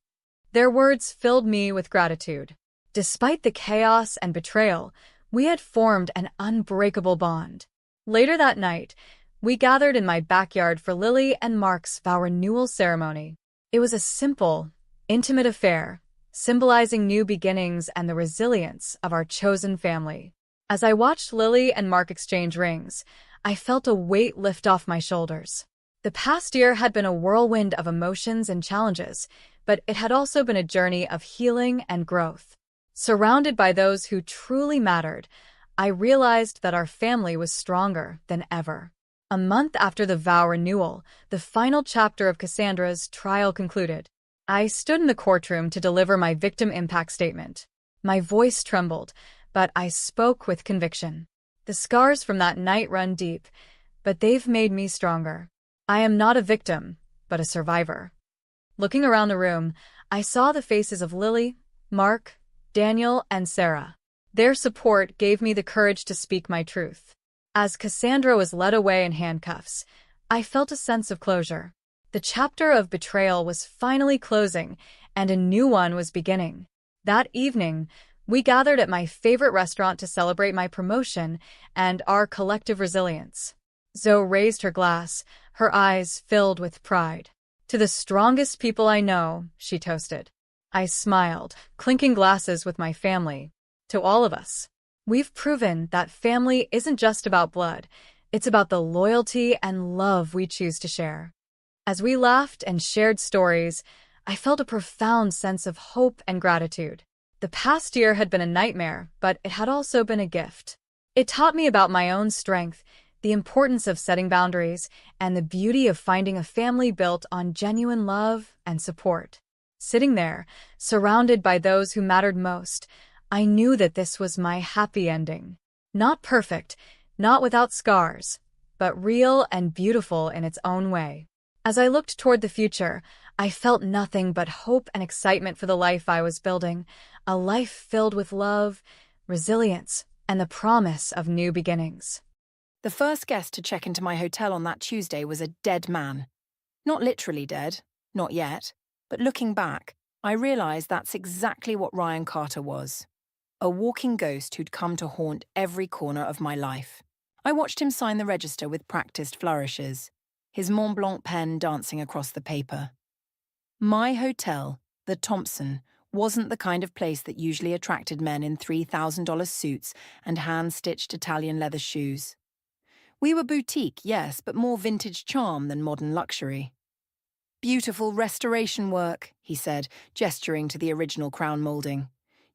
Their words filled me with gratitude. Despite the chaos and betrayal, we had formed an unbreakable bond. Later that night, we gathered in my backyard for Lily and Mark's vow renewal ceremony. It was a simple, intimate affair, symbolizing new beginnings and the resilience of our chosen family. As I watched Lily and Mark exchange rings, I felt a weight lift off my shoulders. The past year had been a whirlwind of emotions and challenges, but it had also been a journey of healing and growth. Surrounded by those who truly mattered, I realized that our family was stronger than ever. A month after the vow renewal, the final chapter of Cassandra's trial concluded. I stood in the courtroom to deliver my victim impact statement. My voice trembled, but I spoke with conviction. The scars from that night run deep, but they've made me stronger. I am not a victim, but a survivor. Looking around the room, I saw the faces of Lily, Mark, Daniel, and Sarah. Their support gave me the courage to speak my truth. As Cassandra was led away in handcuffs, I felt a sense of closure. The chapter of betrayal was finally closing, and a new one was beginning. That evening, we gathered at my favorite restaurant to celebrate my promotion and our collective resilience. Zoe raised her glass, her eyes filled with pride. "To the strongest people I know," she toasted. I smiled, clinking glasses with my family. "To all of us. We've proven that family isn't just about blood, it's about the loyalty and love we choose to share." As we laughed and shared stories, I felt a profound sense of hope and gratitude. The past year had been a nightmare, but it had also been a gift. It taught me about my own strength, the importance of setting boundaries, and the beauty of finding a family built on genuine love and support. Sitting there, surrounded by those who mattered most, I knew that this was my happy ending. Not perfect, not without scars, but real and beautiful in its own way. As I looked toward the future, I felt nothing but hope and excitement for the life I was building, a life filled with love, resilience, and the promise of new beginnings. The first guest to check into my hotel on that Tuesday was a dead man. Not literally dead, not yet, but looking back, I realised that's exactly what Ryan Carter was. A walking ghost who'd come to haunt every corner of my life. I watched him sign the register with practiced flourishes, his Mont Blanc pen dancing across the paper. My hotel, the Thompson, wasn't the kind of place that usually attracted men in $3,000 suits and hand-stitched Italian leather shoes. We were boutique, yes, but more vintage charm than modern luxury. "Beautiful restoration work," he said, gesturing to the original crown moulding.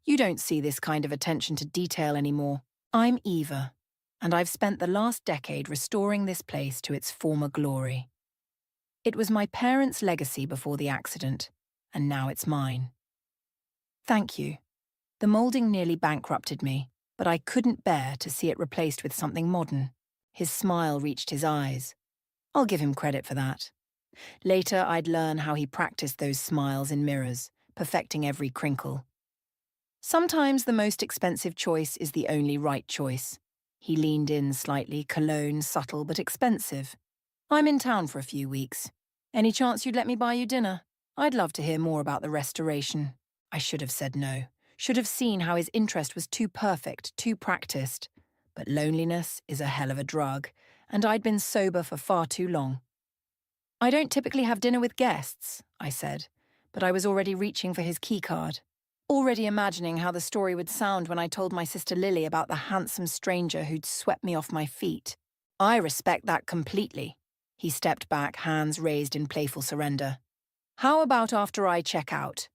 "You don't see this kind of attention to detail anymore. I'm Eva, and I've spent the last decade restoring this place to its former glory. It was my parents' legacy before the accident, and now it's mine. Thank you." The moulding nearly bankrupted me, but I couldn't bear to see it replaced with something modern. His smile reached his eyes. I'll give him credit for that. Later, I'd learn how he practiced those smiles in mirrors, perfecting every crinkle. Sometimes the most expensive choice is the only right choice. He leaned in slightly, cologne, subtle but expensive. I'm in town for a few weeks. Any chance you'd let me buy you dinner? I'd love to hear more about the restoration. I should have said no. Should have seen how his interest was too perfect, too practiced. But loneliness is a hell of a drug, and I'd been sober for far too long. I don't typically have dinner with guests, I said, but I was already reaching for his keycard. Already imagining how the story would sound when I told my sister Lily about the handsome stranger who'd swept me off my feet. I respect that completely. He stepped back, hands raised in playful surrender. How about after I check out?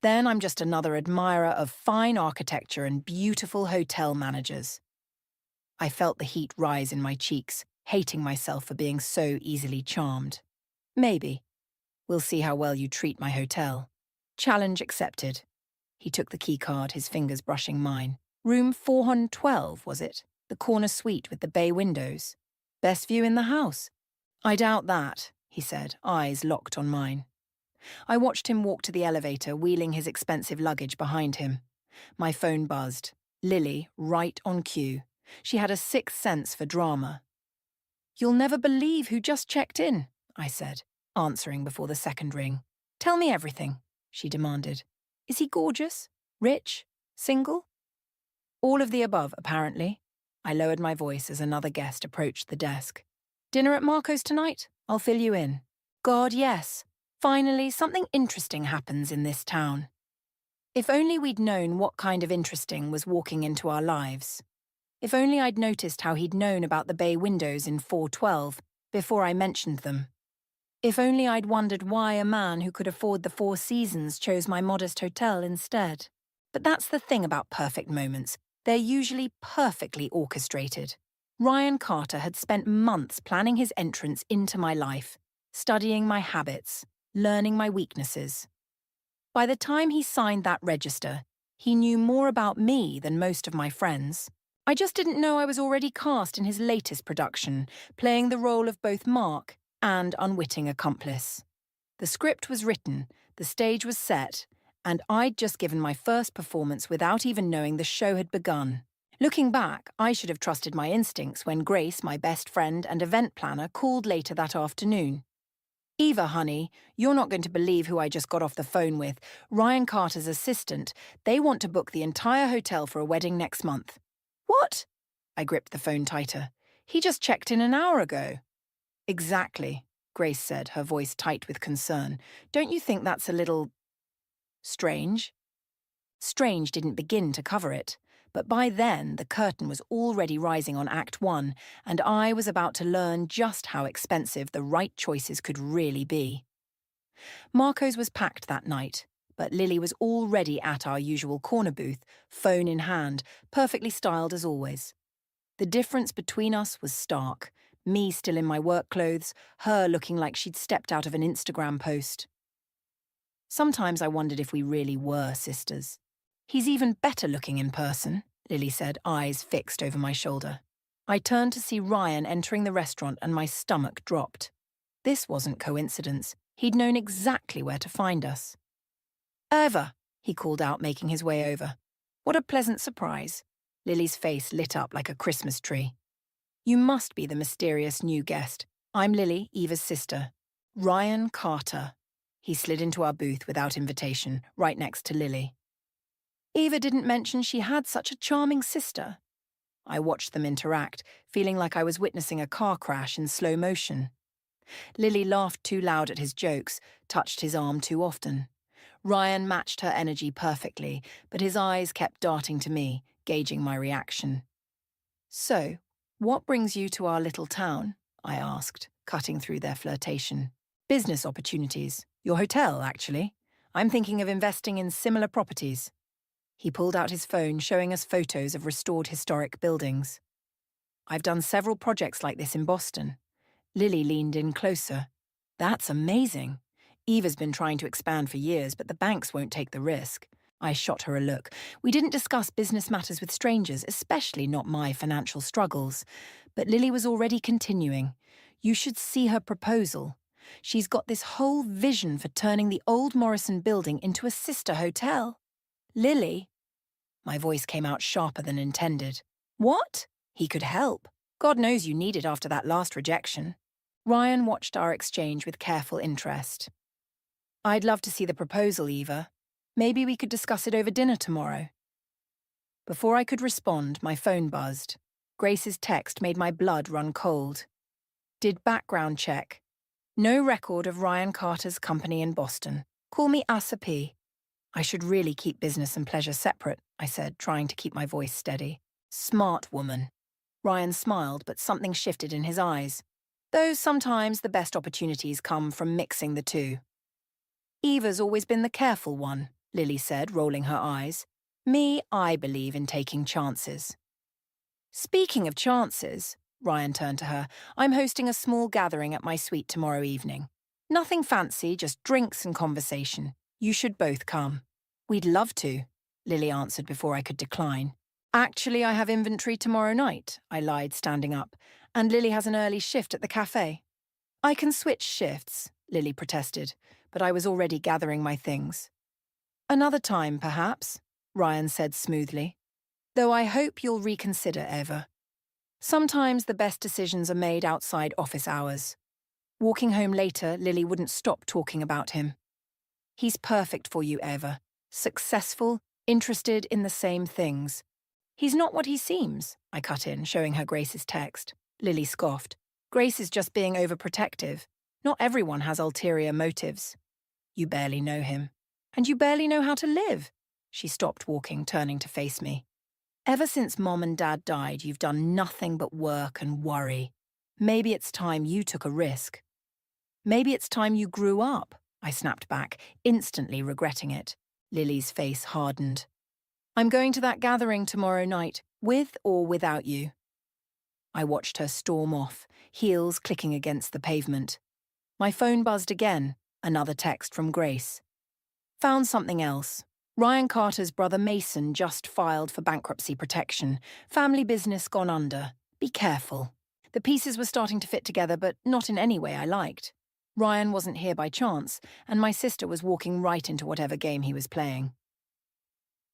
Then I'm just another admirer of fine architecture and beautiful hotel managers. I felt the heat rise in my cheeks, hating myself for being so easily charmed. Maybe. We'll see how well you treat my hotel. Challenge accepted. He took the keycard, his fingers brushing mine. Room 412, was it? The corner suite with the bay windows. Best view in the house. I doubt that, he said, eyes locked on mine. I watched him walk to the elevator, wheeling his expensive luggage behind him. My phone buzzed. Lily, right on cue. She had a sixth sense for drama. You'll never believe who just checked in, I said, answering before the second ring. Tell me everything, she demanded. Is he gorgeous? Rich? Single? All of the above, apparently. I lowered my voice as another guest approached the desk. Dinner at Marco's tonight? I'll fill you in. God, yes. Finally, something interesting happens in this town. If only we'd known what kind of interesting was walking into our lives. If only I'd noticed how he'd known about the bay windows in 412 before I mentioned them. If only I'd wondered why a man who could afford the Four Seasons chose my modest hotel instead. But that's the thing about perfect moments. They're usually perfectly orchestrated. Ryan Carter had spent months planning his entrance into my life, studying my habits, learning my weaknesses. By the time he signed that register, he knew more about me than most of my friends. I just didn't know I was already cast in his latest production, playing the role of both Mark and unwitting accomplice. The script was written, the stage was set, and I'd just given my first performance without even knowing the show had begun. Looking back, I should have trusted my instincts when Grace, my best friend and event planner, called later that afternoon. Eva, honey, you're not going to believe who I just got off the phone with. Ryan Carter's assistant. They want to book the entire hotel for a wedding next month. What? I gripped the phone tighter. He just checked in an hour ago. Exactly, Grace said, her voice tight with concern. Don't you think that's a little strange? Strange didn't begin to cover it, but by then the curtain was already rising on Act 1, and I was about to learn just how expensive the right choices could really be. Marco's was packed that night, but Lily was already at our usual corner booth, phone in hand, perfectly styled as always. The difference between us was stark. Me still in my work clothes, her looking like she'd stepped out of an Instagram post. Sometimes I wondered if we really were sisters. He's even better looking in person, Lily said, eyes fixed over my shoulder. I turned to see Ryan entering the restaurant and my stomach dropped. This wasn't coincidence. He'd known exactly where to find us. Eva, he called out, making his way over. What a pleasant surprise. Lily's face lit up like a Christmas tree. You must be the mysterious new guest. I'm Lily, Eva's sister. Ryan Carter. He slid into our booth without invitation, right next to Lily. Eva didn't mention she had such a charming sister. I watched them interact, feeling like I was witnessing a car crash in slow motion. Lily laughed too loud at his jokes, touched his arm too often. Ryan matched her energy perfectly, but his eyes kept darting to me, gauging my reaction. So, what brings you to our little town? I asked, cutting through their flirtation. Business opportunities. Your hotel, actually. I'm thinking of investing in similar properties. He pulled out his phone, showing us photos of restored historic buildings. I've done several projects like this in Boston. Lily leaned in closer. That's amazing. Eva's been trying to expand for years, but the banks won't take the risk. I shot her a look. We didn't discuss business matters with strangers, especially not my financial struggles. But Lily was already continuing. You should see her proposal. She's got this whole vision for turning the old Morrison building into a sister hotel. Lily? My voice came out sharper than intended. What? He could help. God knows you need it after that last rejection. Ryan watched our exchange with careful interest. I'd love to see the proposal, Eva. Maybe we could discuss it over dinner tomorrow. Before I could respond, my phone buzzed. Grace's text made my blood run cold. Did background check. No record of Ryan Carter's company in Boston. Call me Asa P. I should really keep business and pleasure separate, I said, trying to keep my voice steady. Smart woman. Ryan smiled, but something shifted in his eyes. Though sometimes the best opportunities come from mixing the two. Eva's always been the careful one, Lily said, rolling her eyes. Me, I believe in taking chances. Speaking of chances, Ryan turned to her, I'm hosting a small gathering at my suite tomorrow evening. Nothing fancy, just drinks and conversation. You should both come. We'd love to, Lily answered before I could decline. Actually, I have inventory tomorrow night, I lied, standing up, and Lily has an early shift at the cafe. I can switch shifts, Lily protested, but I was already gathering my things. Another time, perhaps, Ryan said smoothly. Though I hope you'll reconsider, Eva. Sometimes the best decisions are made outside office hours. Walking home later, Lily wouldn't stop talking about him. He's perfect for you, Eva. Successful, interested in the same things. He's not what he seems, I cut in, showing her Grace's text. Lily scoffed. Grace is just being overprotective. Not everyone has ulterior motives. You barely know him. And you barely know how to live. She stopped walking, turning to face me. Ever since Mom and Dad died, you've done nothing but work and worry. Maybe it's time you took a risk. Maybe it's time you grew up, I snapped back, instantly regretting it. Lily's face hardened. I'm going to that gathering tomorrow night, with or without you. I watched her storm off, heels clicking against the pavement. My phone buzzed again, another text from Grace. Found something else. Ryan Carter's brother Mason just filed for bankruptcy protection. Family business gone under. Be careful. The pieces were starting to fit together, but not in any way I liked. Ryan wasn't here by chance, and my sister was walking right into whatever game he was playing.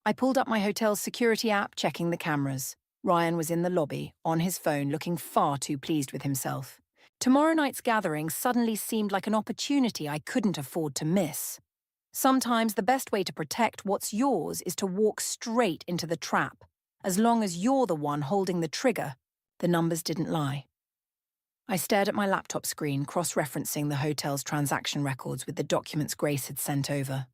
I pulled up my hotel's security app, checking the cameras. Ryan was in the lobby, on his phone, looking far too pleased with himself. Tomorrow night's gathering suddenly seemed like an opportunity I couldn't afford to miss. Sometimes the best way to protect what's yours is to walk straight into the trap. As long as you're the one holding the trigger, the numbers didn't lie. I stared at my laptop screen, cross-referencing the hotel's transaction records with the documents Grace had sent over.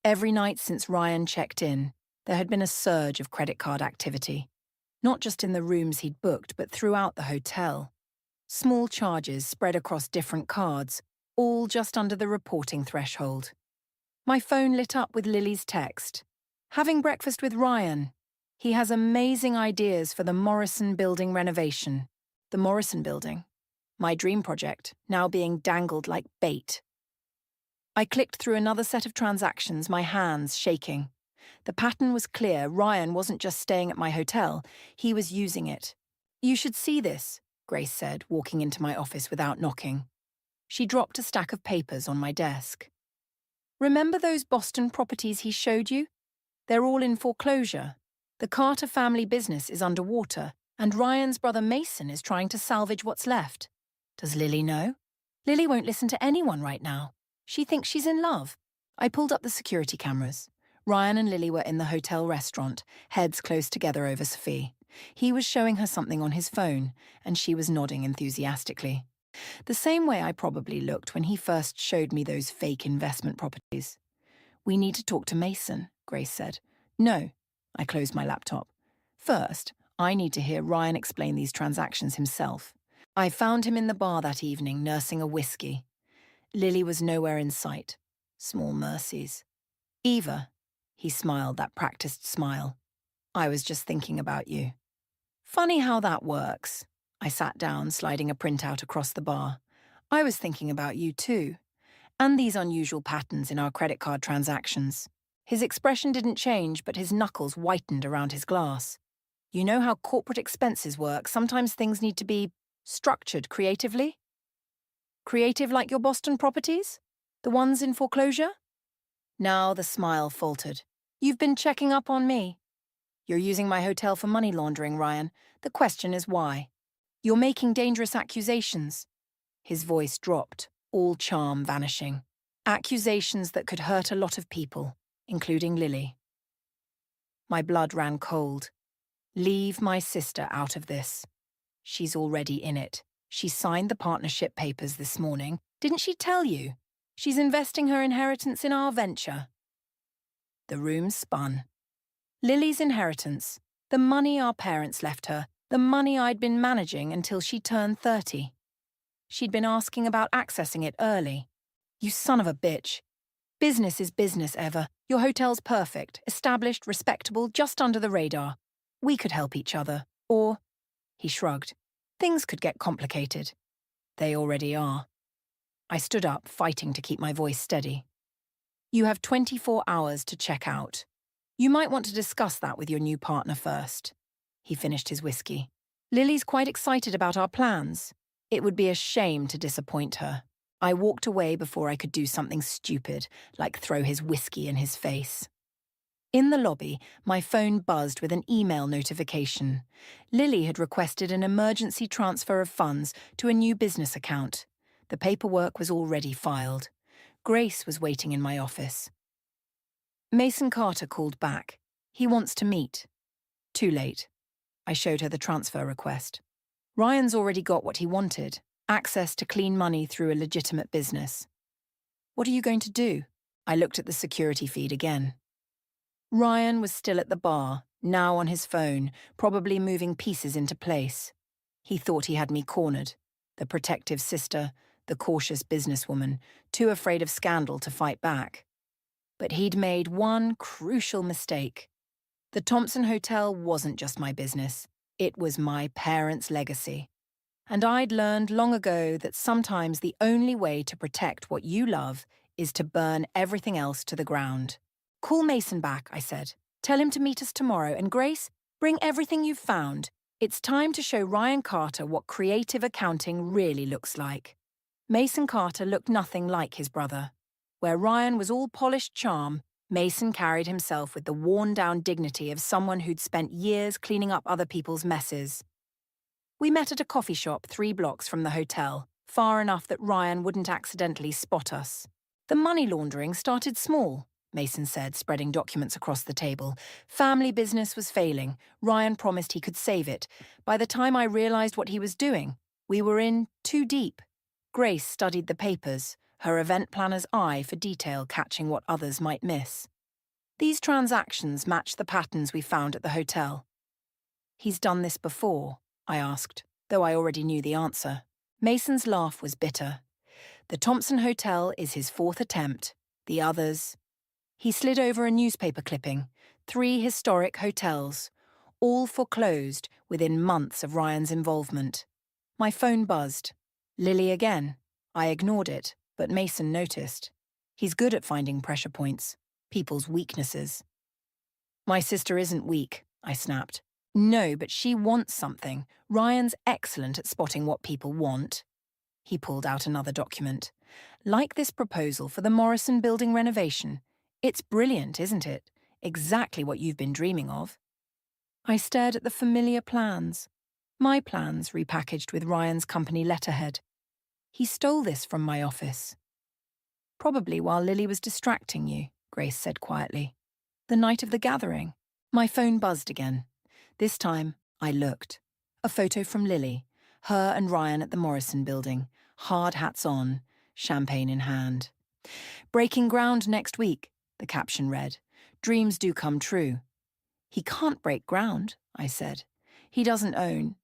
Every night since Ryan checked in, there had been a surge of credit card activity. Not just in the rooms he'd booked, but throughout the hotel. Small charges spread across different cards, all just under the reporting threshold. My phone lit up with Lily's text. Having breakfast with Ryan. He has amazing ideas for the Morrison Building renovation. The Morrison Building. My dream project, now being dangled like bait. I clicked through another set of transactions, my hands shaking. The pattern was clear. Ryan wasn't just staying at my hotel, he was using it. You should see this, Grace said, walking into my office without knocking. She dropped a stack of papers on my desk. Remember those Boston properties he showed you? They're all in foreclosure. The Carter family business is underwater, and Ryan's brother Mason is trying to salvage what's left. Does Lily know? Lily won't listen to anyone right now. She thinks she's in love. I pulled up the security cameras. Ryan and Lily were in the hotel restaurant, heads close together over Sophie. He was showing her something on his phone, and she was nodding enthusiastically. The same way I probably looked when he first showed me those fake investment properties. We need to talk to Mason, Grace said. No, I closed my laptop. First, I need to hear Ryan explain these transactions himself. I found him in the bar that evening, nursing a whiskey. Lily was nowhere in sight. Small mercies. Eva, he smiled, that practiced smile. I was just thinking about you. Funny how that works. I sat down, sliding a printout across the bar. I was thinking about you too. And these unusual patterns in our credit card transactions. His expression didn't change, but his knuckles whitened around his glass. You know how corporate expenses work. Sometimes things need to be structured creatively. Creative like your Boston properties? The ones in foreclosure? Now the smile faltered. You've been checking up on me. You're using my hotel for money laundering, Ryan. The question is why? You're making dangerous accusations. His voice dropped, all charm vanishing. Accusations that could hurt a lot of people, including Lily. My blood ran cold. Leave my sister out of this. She's already in it. She signed the partnership papers this morning. Didn't she tell you? She's investing her inheritance in our venture. The room spun. Lily's inheritance, the money our parents left her, the money I'd been managing until she turned 30. She'd been asking about accessing it early. You son of a bitch. Business is business, Eva. Your hotel's perfect, established, respectable, just under the radar. We could help each other. Or, he shrugged, things could get complicated. They already are. I stood up, fighting to keep my voice steady. You have 24 hours to check out. You might want to discuss that with your new partner first. He finished his whiskey. Lily's quite excited about our plans. It would be a shame to disappoint her. I walked away before I could do something stupid, like throw his whiskey in his face. In the lobby, my phone buzzed with an email notification. Lily had requested an emergency transfer of funds to a new business account. The paperwork was already filed. Grace was waiting in my office. Mason Carter called back. He wants to meet. Too late. I showed her the transfer request. Ryan's already got what he wanted, access to clean money through a legitimate business. What are you going to do? I looked at the security feed again. Ryan was still at the bar, now on his phone, probably moving pieces into place. He thought he had me cornered. The protective sister, the cautious businesswoman, too afraid of scandal to fight back. But he'd made one crucial mistake. The Thompson Hotel wasn't just my business. It was my parents' legacy. And I'd learned long ago that sometimes the only way to protect what you love is to burn everything else to the ground. Call Mason back, I said. Tell him to meet us tomorrow. And Grace, bring everything you've found. It's time to show Ryan Carter what creative accounting really looks like. Mason Carter looked nothing like his brother. Where Ryan was all polished charm, Mason carried himself with the worn-down dignity of someone who'd spent years cleaning up other people's messes. We met at a coffee shop 3 blocks from the hotel, far enough that Ryan wouldn't accidentally spot us. The money laundering started small, Mason said, spreading documents across the table. Family business was failing. Ryan promised he could save it. By the time I realized what he was doing, we were in too deep. Grace studied the papers, her event planner's eye for detail catching what others might miss. These transactions matched the patterns we found at the hotel. He's done this before, I asked, though I already knew the answer. Mason's laugh was bitter. The Thompson Hotel is his 4th attempt. The others... He slid over a newspaper clipping. 3 historic hotels, all foreclosed within months of Ryan's involvement. My phone buzzed. Lily again. I ignored it, but Mason noticed. He's good at finding pressure points, people's weaknesses. My sister isn't weak, I snapped. No, but she wants something. Ryan's excellent at spotting what people want. He pulled out another document. Like this proposal for the Morrison building renovation. It's brilliant, isn't it? Exactly what you've been dreaming of. I stared at the familiar plans. My plans repackaged with Ryan's company letterhead. He stole this from my office. Probably while Lily was distracting you, Grace said quietly. The night of the gathering. My phone buzzed again. This time, I looked. A photo from Lily, her and Ryan at the Morrison building, hard hats on, champagne in hand. Breaking ground next week, the caption read. Dreams do come true. He can't break ground, I said. He doesn't own.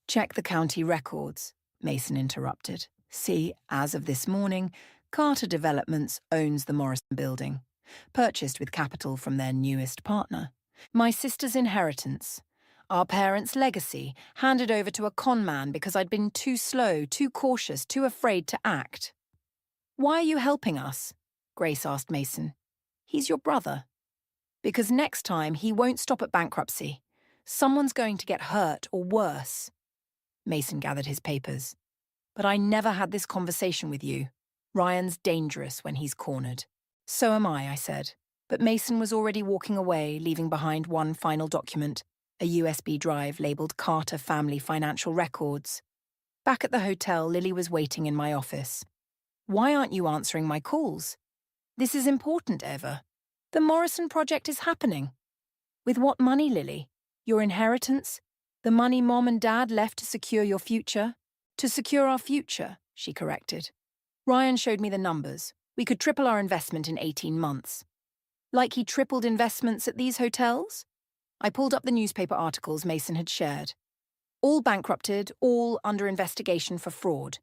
Check the county records, Mason interrupted. See, as of this morning, Carter Developments owns the Morrison building, purchased with capital from their newest partner. My sister's inheritance. Our parents' legacy, handed over to a con man because I'd been too slow, too cautious, too afraid to act. Why are you helping us? Grace asked Mason. He's your brother. Because next time he won't stop at bankruptcy. Someone's going to get hurt or worse. Mason gathered his papers. But I never had this conversation with you. Ryan's dangerous when he's cornered. So am I said. But Mason was already walking away, leaving behind one final document, a USB drive labelled Carter Family Financial Records. Back at the hotel, Lily was waiting in my office. Why aren't you answering my calls? This is important, Eva. The Morrison project is happening. With what money, Lily? Your inheritance? The money Mom and Dad left to secure your future? To secure our future, she corrected. Ryan showed me the numbers. We could triple our investment in 18 months. Like he tripled investments at these hotels? I pulled up the newspaper articles Mason had shared. All bankrupted, all under investigation for fraud.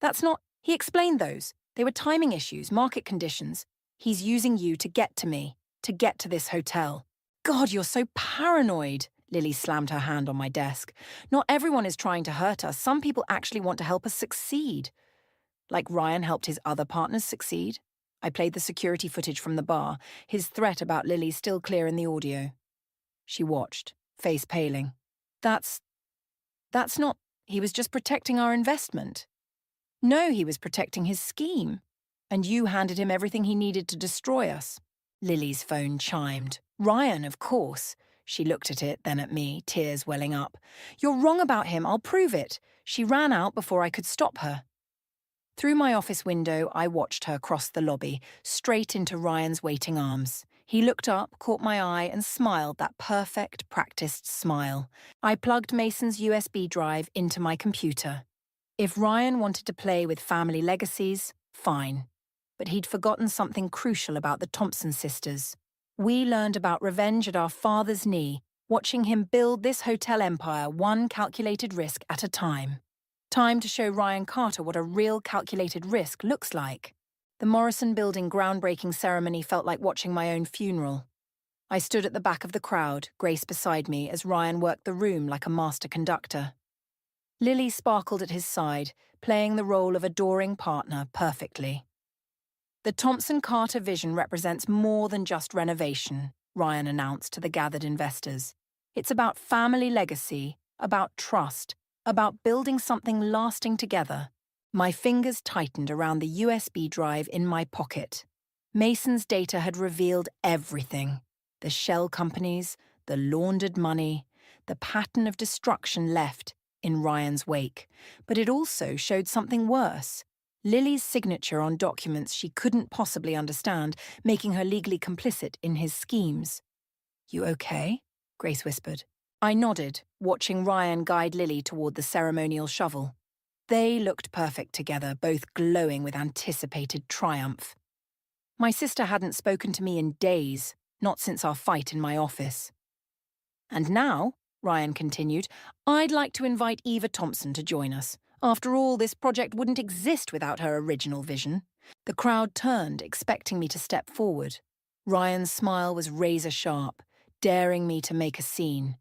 That's not... He explained those. They were timing issues, market conditions. He's using you to get to me, to get to this hotel. God, you're so paranoid. Lily slammed her hand on my desk. Not everyone is trying to hurt us. Some people actually want to help us succeed. Like Ryan helped his other partners succeed. I played the security footage from the bar, his threat about Lily still clear in the audio. She watched, face paling. That's not... He was just protecting our investment. No, he was protecting his scheme. And you handed him everything he needed to destroy us. Lily's phone chimed. Ryan, of course. She looked at it, then at me, tears welling up. You're wrong about him, I'll prove it. She ran out before I could stop her. Through my office window, I watched her cross the lobby, straight into Ryan's waiting arms. He looked up, caught my eye, and smiled that perfect, practiced smile. I plugged Mason's USB drive into my computer. If Ryan wanted to play with family legacies, fine. But he'd forgotten something crucial about the Thompson sisters. We learned about revenge at our father's knee, watching him build this hotel empire one calculated risk at a time. Time to show Ryan Carter what a real calculated risk looks like. The Morrison Building groundbreaking ceremony felt like watching my own funeral. I stood at the back of the crowd, Grace beside me, as Ryan worked the room like a master conductor. Lily sparkled at his side, playing the role of adoring partner perfectly. The Thompson-Carter vision represents more than just renovation, Ryan announced to the gathered investors. It's about family legacy, about trust, about building something lasting together. My fingers tightened around the USB drive in my pocket. Mason's data had revealed everything. The shell companies, the laundered money, the pattern of destruction left in Ryan's wake. But it also showed something worse. Lily's signature on documents she couldn't possibly understand, making her legally complicit in his schemes. You okay? Grace whispered. I nodded, watching Ryan guide Lily toward the ceremonial shovel. They looked perfect together, both glowing with anticipated triumph. My sister hadn't spoken to me in days, not since our fight in my office. And now, Ryan continued, I'd like to invite Eva Thompson to join us. After all, this project wouldn't exist without her original vision. The crowd turned, expecting me to step forward. Ryan's smile was razor-sharp, daring me to make a scene.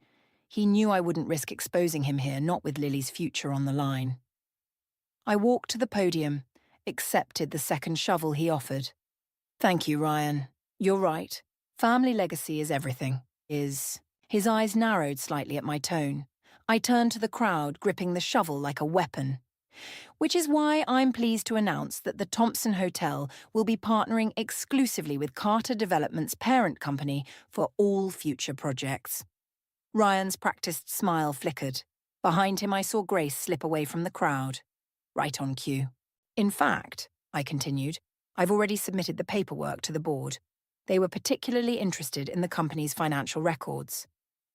He knew I wouldn't risk exposing him here, not with Lily's future on the line. I walked to the podium, accepted the second shovel he offered. Thank you, Ryan. You're right. Family legacy is everything. His eyes narrowed slightly at my tone. I turned to the crowd, gripping the shovel like a weapon. Which is why I'm pleased to announce that the Thompson Hotel will be partnering exclusively with Carter Development's parent company for all future projects. Ryan's practiced smile flickered. Behind him I saw Grace slip away from the crowd. Right on cue. In fact, I continued, I've already submitted the paperwork to the board. They were particularly interested in the company's financial records.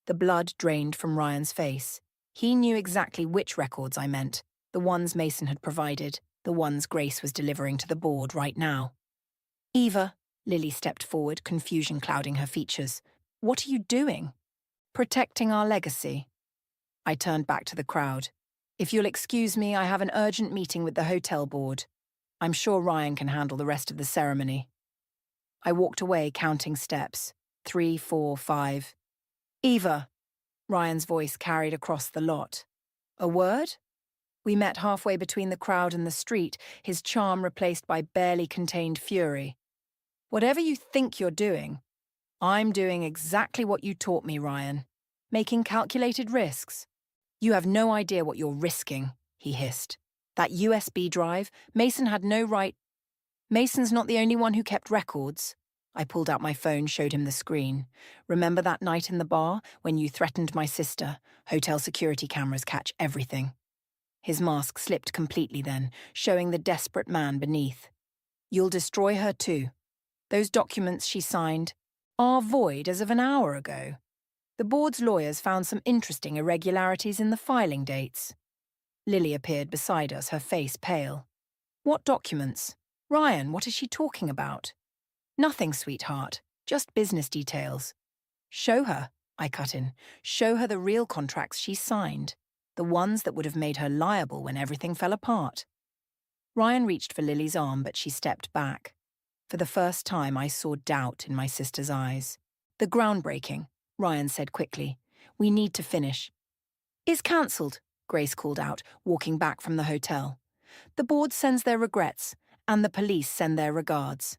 The blood drained from Ryan's face. He knew exactly which records I meant, the ones Mason had provided, the ones Grace was delivering to the board right now. Eva, Lily stepped forward, confusion clouding her features. What are you doing? Protecting our legacy. I turned back to the crowd. If you'll excuse me, I have an urgent meeting with the hotel board. I'm sure Ryan can handle the rest of the ceremony. I walked away, counting steps. 3, 4, 5. Eva, Ryan's voice carried across the lot. A word? We met halfway between the crowd and the street, his charm replaced by barely contained fury. Whatever you think you're doing, I'm doing exactly what you taught me, Ryan. making calculated risks. You have no idea what you're risking, he hissed. That USB drive, Mason had no right. Mason's not the only one who kept records. I pulled out my phone, showed him the screen. Remember that night in the bar when you threatened my sister? Hotel security cameras catch everything. His mask slipped completely then, showing the desperate man beneath. You'll destroy her too. Those documents she signed are void as of an hour ago. The board's lawyers found some interesting irregularities in the filing dates. Lily appeared beside us, her face pale. What documents? Ryan, what is she talking about? Nothing, sweetheart. Just business details. Show her, I cut in. Show her the real contracts she signed. The ones that would have made her liable when everything fell apart. Ryan reached for Lily's arm, but she stepped back. For the first time, I saw doubt in my sister's eyes. The groundbreaking, Ryan said quickly. We need to finish. Is cancelled, Grace called out, walking back from the hotel. The board sends their regrets, and the police send their regards.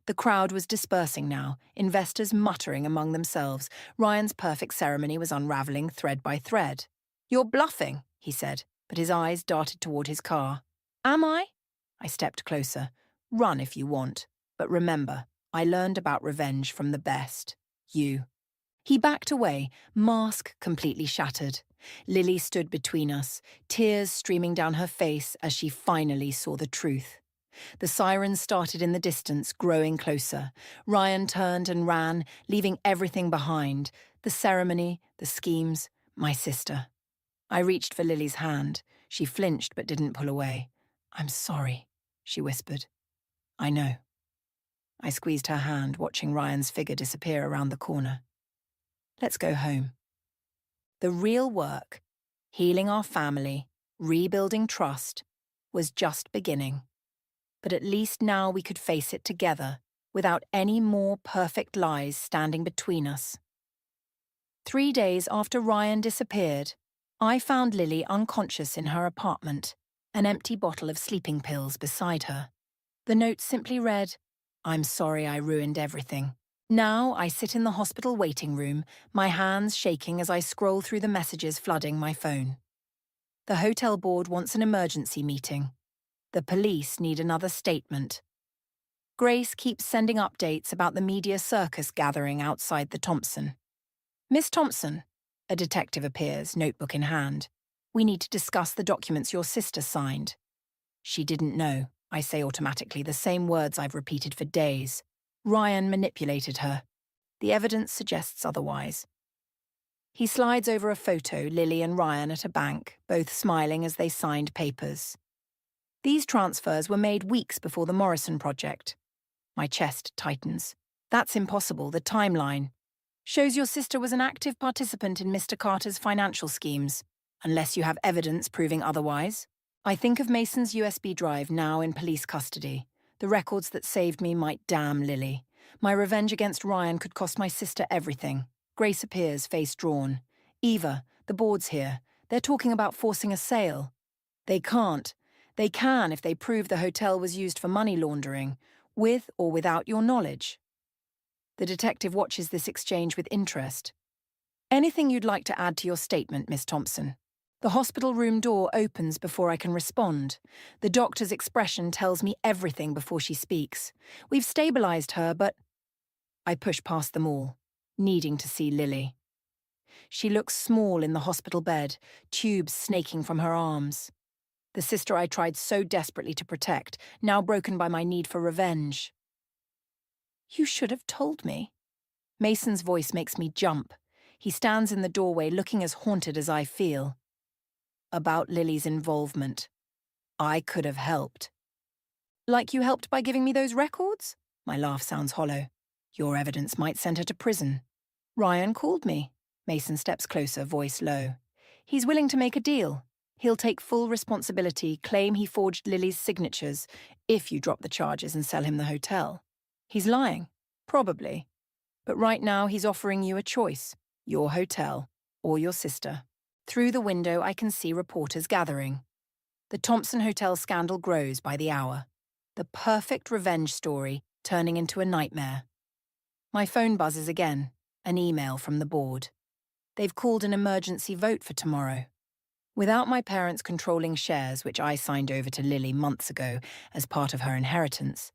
The crowd was dispersing now, investors muttering among themselves. Ryan's perfect ceremony was unravelling thread by thread. You're bluffing, he said, but his eyes darted toward his car. Am I? I stepped closer. Run if you want. But remember, I learned about revenge from the best. You. He backed away, mask completely shattered. Lily stood between us, tears streaming down her face as she finally saw the truth. The sirens started in the distance, growing closer. Ryan turned and ran, leaving everything behind. The ceremony, the schemes, my sister. I reached for Lily's hand. She flinched but didn't pull away. I'm sorry, she whispered. I know. I squeezed her hand, watching Ryan's figure disappear around the corner. Let's go home. The real work, healing our family, rebuilding trust, was just beginning. But at least now we could face it together, without any more perfect lies standing between us. 3 days after Ryan disappeared, I found Lily unconscious in her apartment, an empty bottle of sleeping pills beside her. The note simply read, I'm sorry I ruined everything. Now I sit in the hospital waiting room, my hands shaking as I scroll through the messages flooding my phone. The hotel board wants an emergency meeting. The police need another statement. Grace keeps sending updates about the media circus gathering outside the Thompson. Miss Thompson, a detective appears, notebook in hand. We need to discuss the documents your sister signed. She didn't know, I say automatically, the same words I've repeated for days. Ryan manipulated her. The evidence suggests otherwise. He slides over a photo, Lily and Ryan at a bank, both smiling as they signed papers. These transfers were made weeks before the Morrison project. My chest tightens. That's impossible, the timeline. Shows your sister was an active participant in Mr. Carter's financial schemes, unless you have evidence proving otherwise. I think of Mason's USB drive now in police custody. The records that saved me might damn Lily. My revenge against Ryan could cost my sister everything. Grace appears, face drawn. Eva, the board's here. They're talking about forcing a sale. They can't. They can if they prove the hotel was used for money laundering, with or without your knowledge. The detective watches this exchange with interest. Anything you'd like to add to your statement, Miss Thompson? The hospital room door opens before I can respond. The doctor's expression tells me everything before she speaks. We've stabilized her, but... I push past them all, needing to see Lily. She looks small in the hospital bed, tubes snaking from her arms. The sister I tried so desperately to protect, now broken by my need for revenge. You should have told me. Mason's voice makes me jump. He stands in the doorway looking as haunted as I feel. About Lily's involvement. I could have helped. Like you helped by giving me those records? My laugh sounds hollow. Your evidence might send her to prison. Ryan called me. Mason steps closer, voice low. He's willing to make a deal. He'll take full responsibility, claim he forged Lily's signatures, if you drop the charges and sell him the hotel. He's lying, probably. But right now he's offering you a choice, your hotel or your sister. Through the window I can see reporters gathering. The Thompson Hotel scandal grows by the hour. The perfect revenge story turning into a nightmare. My phone buzzes again, an email from the board. They've called an emergency vote for tomorrow. Without my parents controlling shares, which I signed over to Lily months ago as part of her inheritance,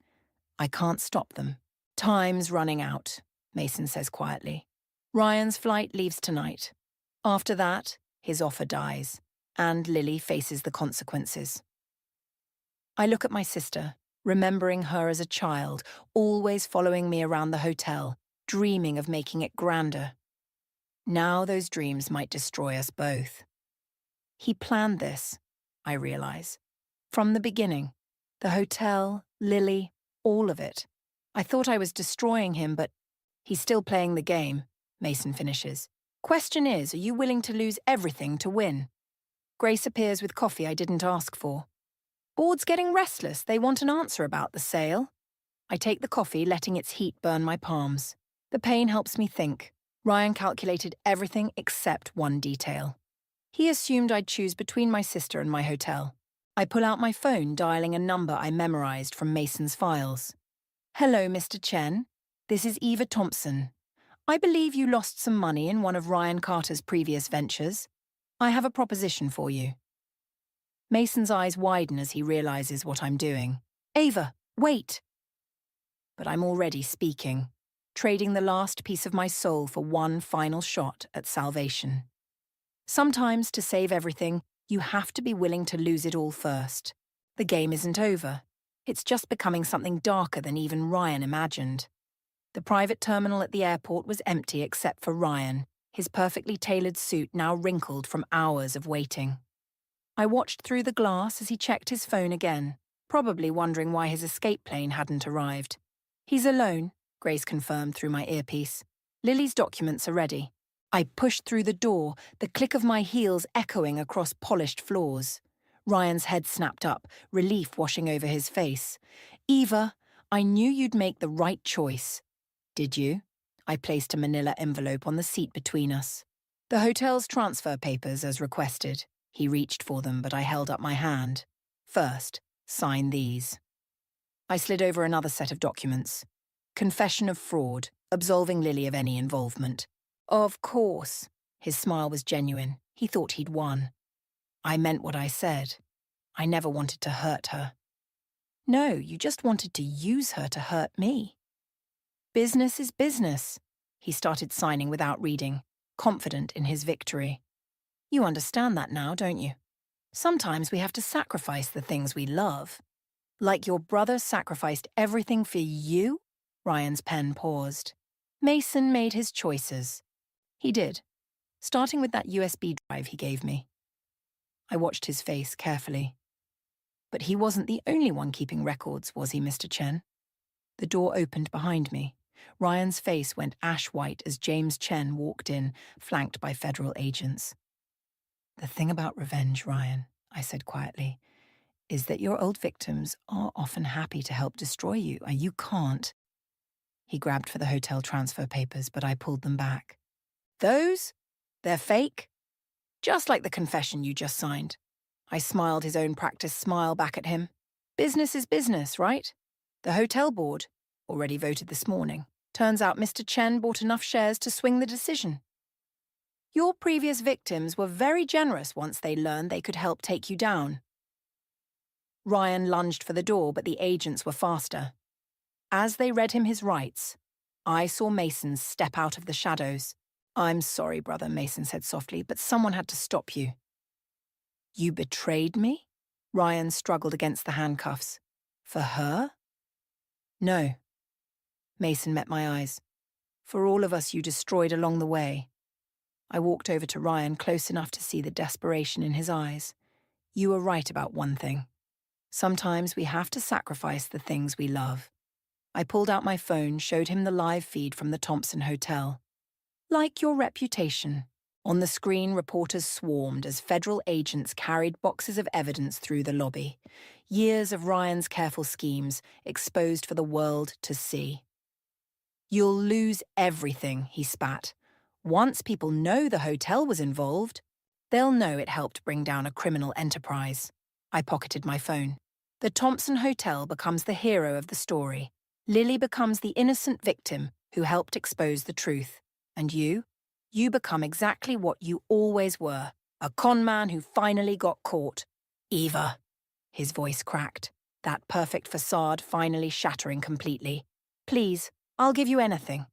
I can't stop them. Time's running out, Mason says quietly. Ryan's flight leaves tonight. After that, his offer dies, and Lily faces the consequences. I look at my sister, remembering her as a child, always following me around the hotel, dreaming of making it grander. Now those dreams might destroy us both. He planned this, I realize. From the beginning. The hotel, Lily, all of it. I thought I was destroying him, but he's still playing the game, Mason finishes. Question is, are you willing to lose everything to win? Grace appears with coffee I didn't ask for. Board's getting restless. They want an answer about the sale. I take the coffee, letting its heat burn my palms. The pain helps me think. Ryan calculated everything except one detail. He assumed I'd choose between my sister and my hotel. I pull out my phone, dialing a number I memorized from Mason's files. Hello, Mr. Chen. This is Eva Thompson. I believe you lost some money in one of Ryan Carter's previous ventures. I have a proposition for you. Mason's eyes widen as he realizes what I'm doing. Ava, wait! But I'm already speaking, trading the last piece of my soul for one final shot at salvation. Sometimes, to save everything, you have to be willing to lose it all first. The game isn't over. It's just becoming something darker than even Ryan imagined. The private terminal at the airport was empty except for Ryan, his perfectly tailored suit now wrinkled from hours of waiting. I watched through the glass as he checked his phone again, probably wondering why his escape plane hadn't arrived. He's alone, Grace confirmed through my earpiece. Lily's documents are ready. I pushed through the door, the click of my heels echoing across polished floors. Ryan's head snapped up, relief washing over his face. Eva, I knew you'd make the right choice. Did you? I placed a manila envelope on the seat between us. The hotel's transfer papers as requested. He reached for them, but I held up my hand. First, sign these. I slid over another set of documents. Confession of fraud, absolving Lily of any involvement. Of course. His smile was genuine. He thought he'd won. I meant what I said. I never wanted to hurt her. No, you just wanted to use her to hurt me. Business is business. He started signing without reading, confident in his victory. You understand that now, don't you? Sometimes we have to sacrifice the things we love. Like your brother sacrificed everything for you? Ryan's pen paused. Mason made his choices. He did, starting with that USB drive he gave me. I watched his face carefully. But he wasn't the only one keeping records, was he, Mr. Chen? The door opened behind me. Ryan's face went ash-white as James Chen walked in, flanked by federal agents. The thing about revenge, Ryan, I said quietly, is that your old victims are often happy to help destroy you, and you can't. He grabbed for the hotel transfer papers, but I pulled them back. Those? They're fake? Just like the confession you just signed. I smiled his own practiced smile back at him. Business is business, right? The hotel board, already voted this morning. Turns out Mr. Chen bought enough shares to swing the decision. Your previous victims were very generous once they learned they could help take you down. Ryan lunged for the door, but the agents were faster. As they read him his rights, I saw Mason step out of the shadows. I'm sorry, brother, Mason said softly, but someone had to stop you. You betrayed me? Ryan struggled against the handcuffs. For her? No. Mason met my eyes. For all of us you destroyed along the way. I walked over to Ryan close enough to see the desperation in his eyes. You were right about one thing. Sometimes we have to sacrifice the things we love. I pulled out my phone, showed him the live feed from the Thompson Hotel. Like your reputation. On the screen, reporters swarmed as federal agents carried boxes of evidence through the lobby. Years of Ryan's careful schemes exposed for the world to see. You'll lose everything, he spat. Once people know the hotel was involved, they'll know it helped bring down a criminal enterprise. I pocketed my phone. The Thompson Hotel becomes the hero of the story. Lily becomes the innocent victim who helped expose the truth. And you? You become exactly what you always were, a con man who finally got caught. Eva. His voice cracked, that perfect facade finally shattering completely. Please, I'll give you anything.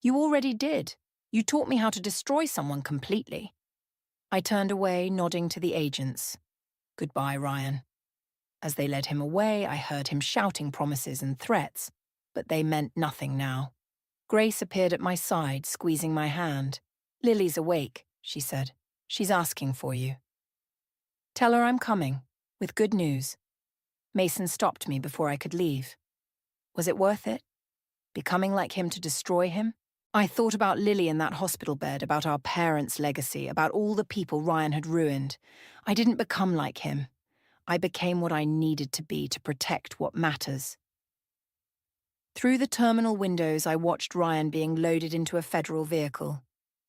You already did. You taught me how to destroy someone completely. I turned away, nodding to the agents. Goodbye, Ryan. As they led him away, I heard him shouting promises and threats, but they meant nothing now. Grace appeared at my side, squeezing my hand. Lily's awake, she said. She's asking for you. Tell her I'm coming, with good news. Mason stopped me before I could leave. Was it worth it? Becoming like him to destroy him? I thought about Lily in that hospital bed, about our parents' legacy, about all the people Ryan had ruined. I didn't become like him. I became what I needed to be to protect what matters. Through the terminal windows, I watched Ryan being loaded into a federal vehicle.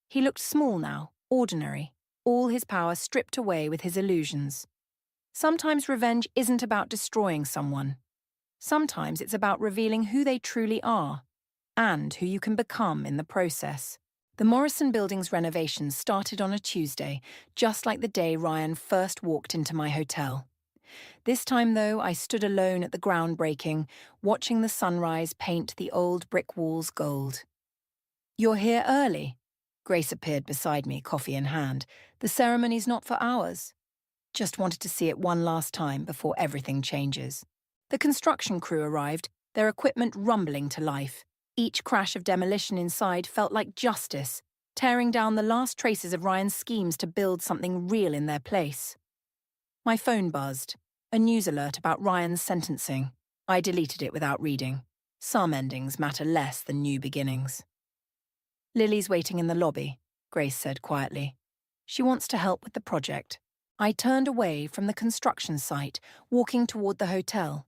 He looked small now, ordinary, all his power stripped away with his illusions. Sometimes revenge isn't about destroying someone. Sometimes it's about revealing who they truly are, and who you can become in the process. The Morrison Building's renovations started on a Tuesday, just like the day Ryan first walked into my hotel. This time, though, I stood alone at the groundbreaking, watching the sunrise paint the old brick walls gold. You're here early. Grace appeared beside me, coffee in hand. The ceremony's not for hours. Just wanted to see it one last time before everything changes. The construction crew arrived, their equipment rumbling to life. Each crash of demolition inside felt like justice, tearing down the last traces of Ryan's schemes to build something real in their place. My phone buzzed, a news alert about Ryan's sentencing. I deleted it without reading. Some endings matter less than new beginnings. Lily's waiting in the lobby, Grace said quietly. She wants to help with the project. I turned away from the construction site, walking toward the hotel.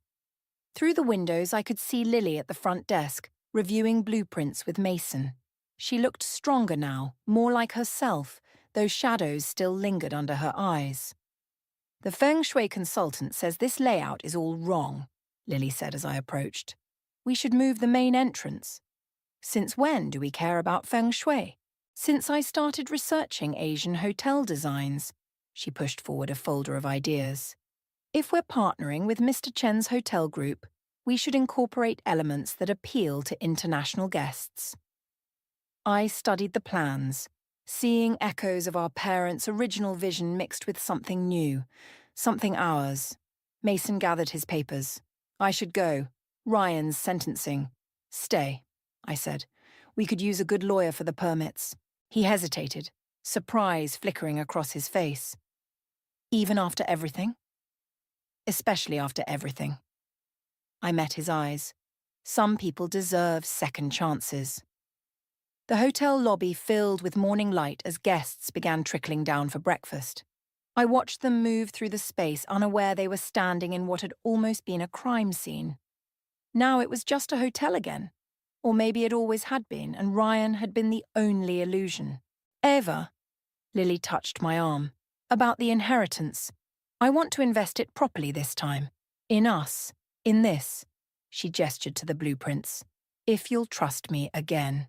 Through the windows, I could see Lily at the front desk, reviewing blueprints with Mason. She looked stronger now, more like herself, though shadows still lingered under her eyes. The Feng Shui consultant says this layout is all wrong, Lily said as I approached. We should move the main entrance. Since when do we care about Feng Shui? Since I started researching Asian hotel designs. She pushed forward a folder of ideas. If we're partnering with Mr. Chen's hotel group, we should incorporate elements that appeal to international guests. I studied the plans, seeing echoes of our parents' original vision mixed with something new, something ours. Mason gathered his papers. I should go. Ryan's sentencing. Stay, I said. We could use a good lawyer for the permits. He hesitated, surprise flickering across his face. Even after everything? Especially after everything. I met his eyes. Some people deserve second chances. The hotel lobby filled with morning light as guests began trickling down for breakfast. I watched them move through the space, unaware they were standing in what had almost been a crime scene. Now it was just a hotel again. Or maybe it always had been, and Ryan had been the only illusion. Eva, Lily touched my arm, about the inheritance. I want to invest it properly this time. In us. In this. She gestured to the blueprints. If you'll trust me again.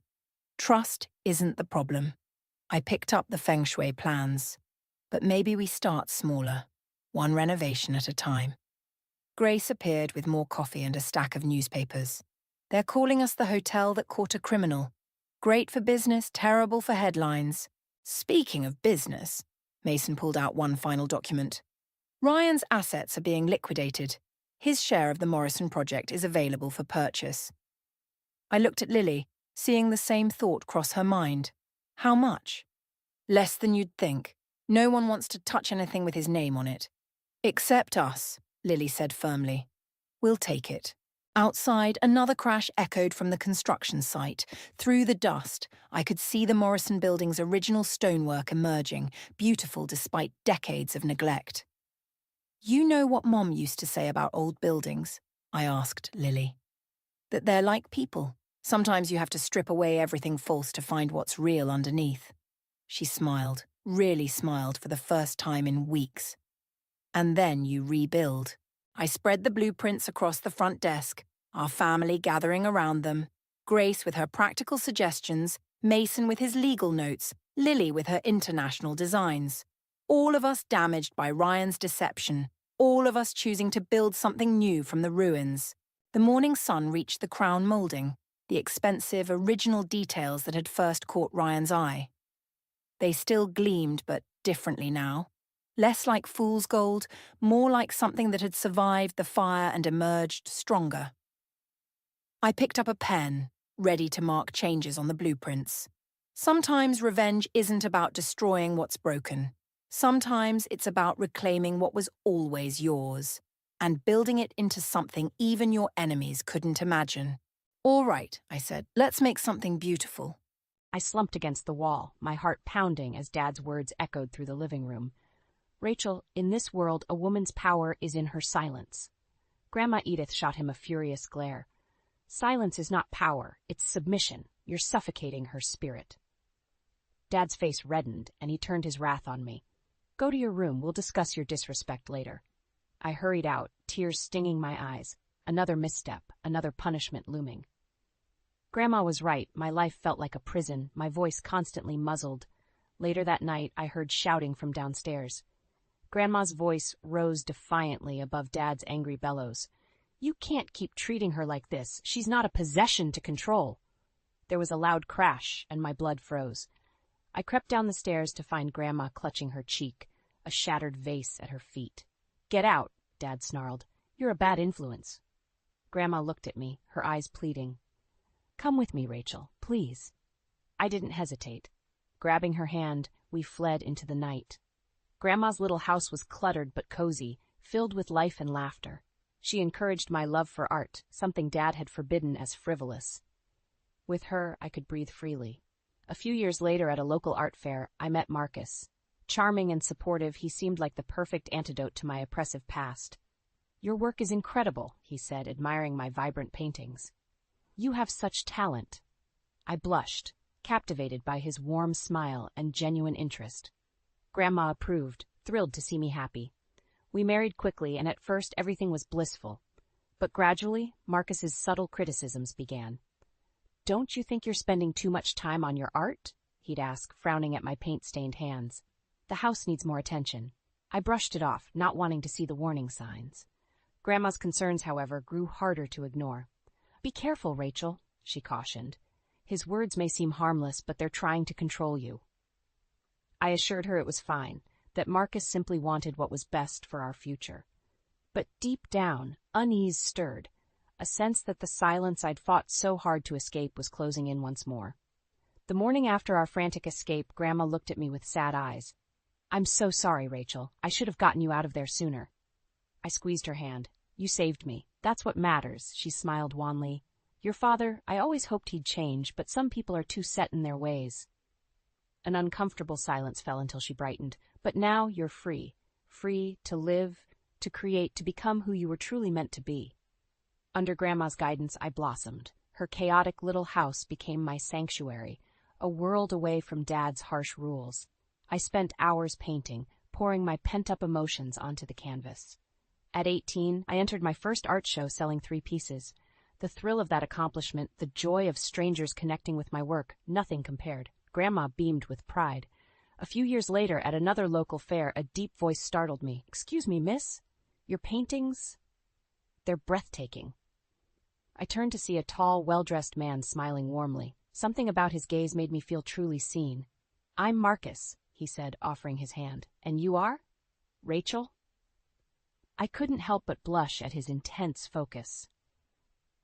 Trust isn't the problem. I picked up the Feng Shui plans. But maybe we start smaller, one renovation at a time. Grace appeared with more coffee and a stack of newspapers. They're calling us the hotel that caught a criminal. Great for business, terrible for headlines. Speaking of business, Mason pulled out one final document. Ryan's assets are being liquidated. His share of the Morrison project is available for purchase. I looked at Lily, seeing the same thought cross her mind. How much? Less than you'd think. No one wants to touch anything with his name on it. Except us, Lily said firmly. We'll take it. Outside, another crash echoed from the construction site. Through the dust, I could see the Morrison Building's original stonework emerging, beautiful despite decades of neglect. You know what Mom used to say about old buildings? I asked Lily. That they're like people. Sometimes you have to strip away everything false to find what's real underneath. She smiled, really smiled for the first time in weeks. And then you rebuild. I spread the blueprints across the front desk, our family gathering around them, Grace with her practical suggestions, Mason with his legal notes, Lily with her international designs. All of us damaged by Ryan's deception. All of us choosing to build something new from the ruins. The morning sun reached the crown moulding, the expensive, original details that had first caught Ryan's eye. They still gleamed, but differently now. Less like fool's gold, more like something that had survived the fire and emerged stronger. I picked up a pen, ready to mark changes on the blueprints. Sometimes revenge isn't about destroying what's broken. Sometimes it's about reclaiming what was always yours and building it into something even your enemies couldn't imagine. All right, I said, let's make something beautiful. I slumped against the wall, my heart pounding as Dad's words echoed through the living room. Rachel, in this world, a woman's power is in her silence. Grandma Edith shot him a furious glare. Silence is not power, it's submission. You're suffocating her spirit. Dad's face reddened, and he turned his wrath on me. Go to your room, we'll discuss your disrespect later. I hurried out, tears stinging my eyes. Another misstep, another punishment looming. Grandma was right, my life felt like a prison, my voice constantly muzzled. Later that night, I heard shouting from downstairs. Grandma's voice rose defiantly above Dad's angry bellows. You can't keep treating her like this. She's not a possession to control. There was a loud crash, and my blood froze. I crept down the stairs to find Grandma clutching her cheek, a shattered vase at her feet. Get out, Dad snarled. You're a bad influence. Grandma looked at me, her eyes pleading. Come with me, Rachel, please. I didn't hesitate. Grabbing her hand, we fled into the night. Grandma's little house was cluttered but cozy, filled with life and laughter. She encouraged my love for art, something Dad had forbidden as frivolous. With her, I could breathe freely. A few years later at a local art fair, I met Marcus. Charming and supportive, he seemed like the perfect antidote to my oppressive past. Your work is incredible, he said, admiring my vibrant paintings. You have such talent. I blushed, captivated by his warm smile and genuine interest. Grandma approved, thrilled to see me happy. We married quickly, and at first everything was blissful. But gradually, Marcus's subtle criticisms began. Don't you think you're spending too much time on your art? He'd ask, frowning at my paint-stained hands. The house needs more attention. I brushed it off, not wanting to see the warning signs. Grandma's concerns, however, grew harder to ignore. Be careful, Rachel, she cautioned. His words may seem harmless, but they're trying to control you. I assured her it was fine, that Marcus simply wanted what was best for our future. But deep down, unease stirred, a sense that the silence I'd fought so hard to escape was closing in once more. The morning after our frantic escape, Grandma looked at me with sad eyes. I'm so sorry, Rachel. I should have gotten you out of there sooner. I squeezed her hand. You saved me. That's what matters, she smiled wanly. Your father, I always hoped he'd change, but some people are too set in their ways. An uncomfortable silence fell until she brightened. But now you're free. Free to live, to create, to become who you were truly meant to be. Under Grandma's guidance, I blossomed. Her chaotic little house became my sanctuary, a world away from Dad's harsh rules. I spent hours painting, pouring my pent-up emotions onto the canvas. At 18, I entered my first art show selling 3 pieces. The thrill of that accomplishment, the joy of strangers connecting with my work, nothing compared. Grandma beamed with pride. A few years later, at another local fair, a deep voice startled me. Excuse me, miss? Your paintings? They're breathtaking. I turned to see a tall, well-dressed man smiling warmly. Something about his gaze made me feel truly seen. I'm Marcus, he said, offering his hand. And you are? Rachel? I couldn't help but blush at his intense focus.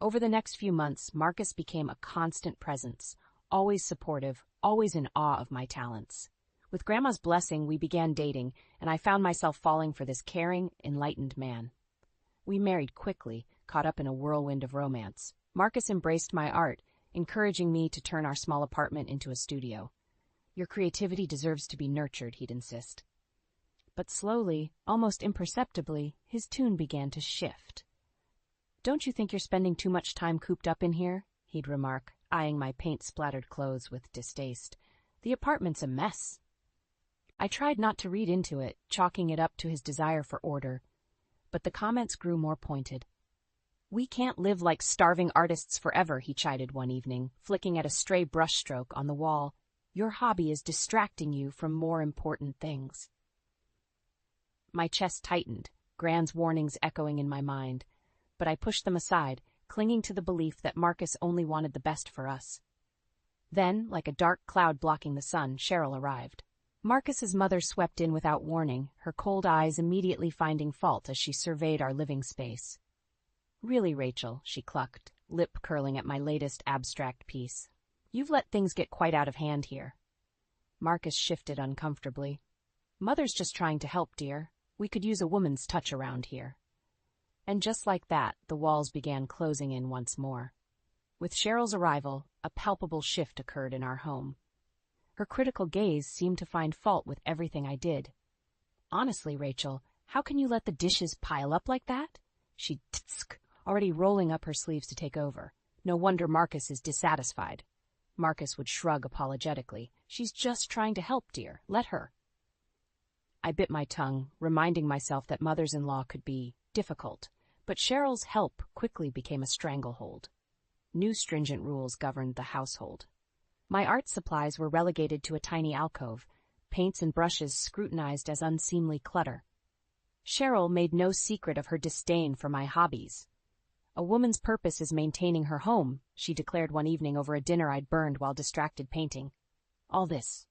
Over the next few months, Marcus became a constant presence, always supportive, always in awe of my talents. With Grandma's blessing, we began dating, and I found myself falling for this caring, enlightened man. We married quickly, caught up in a whirlwind of romance. Marcus embraced my art, encouraging me to turn our small apartment into a studio. Your creativity deserves to be nurtured, he'd insist. But slowly, almost imperceptibly, his tune began to shift. Don't you think you're spending too much time cooped up in here? He'd remark, eyeing my paint-splattered clothes with distaste. The apartment's a mess. I tried not to read into it, chalking it up to his desire for order. But the comments grew more pointed. We can't live like starving artists forever, he chided one evening, flicking at a stray brushstroke on the wall. Your hobby is distracting you from more important things. My chest tightened, Gran's warnings echoing in my mind, but I pushed them aside, clinging to the belief that Marcus only wanted the best for us. Then, like a dark cloud blocking the sun, Cheryl arrived. Marcus's mother swept in without warning, her cold eyes immediately finding fault as she surveyed our living space. "Really, Rachel," she clucked, lip curling at my latest abstract piece. "You've let things get quite out of hand here." Marcus shifted uncomfortably. "Mother's just trying to help, dear. We could use a woman's touch around here." And just like that, the walls began closing in once more. With Cheryl's arrival, a palpable shift occurred in our home. Her critical gaze seemed to find fault with everything I did. "Honestly, Rachel, how can you let the dishes pile up like that?" She tsked, already rolling up her sleeves to take over. "No wonder Marcus is dissatisfied." Marcus would shrug apologetically. "She's just trying to help, dear. Let her." I bit my tongue, reminding myself that mothers-in-law could be difficult, but Cheryl's help quickly became a stranglehold. New stringent rules governed the household. My art supplies were relegated to a tiny alcove, paints and brushes scrutinized as unseemly clutter. Cheryl made no secret of her disdain for my hobbies. "A woman's purpose is maintaining her home," she declared one evening over a dinner I'd burned while distracted painting. "All this,"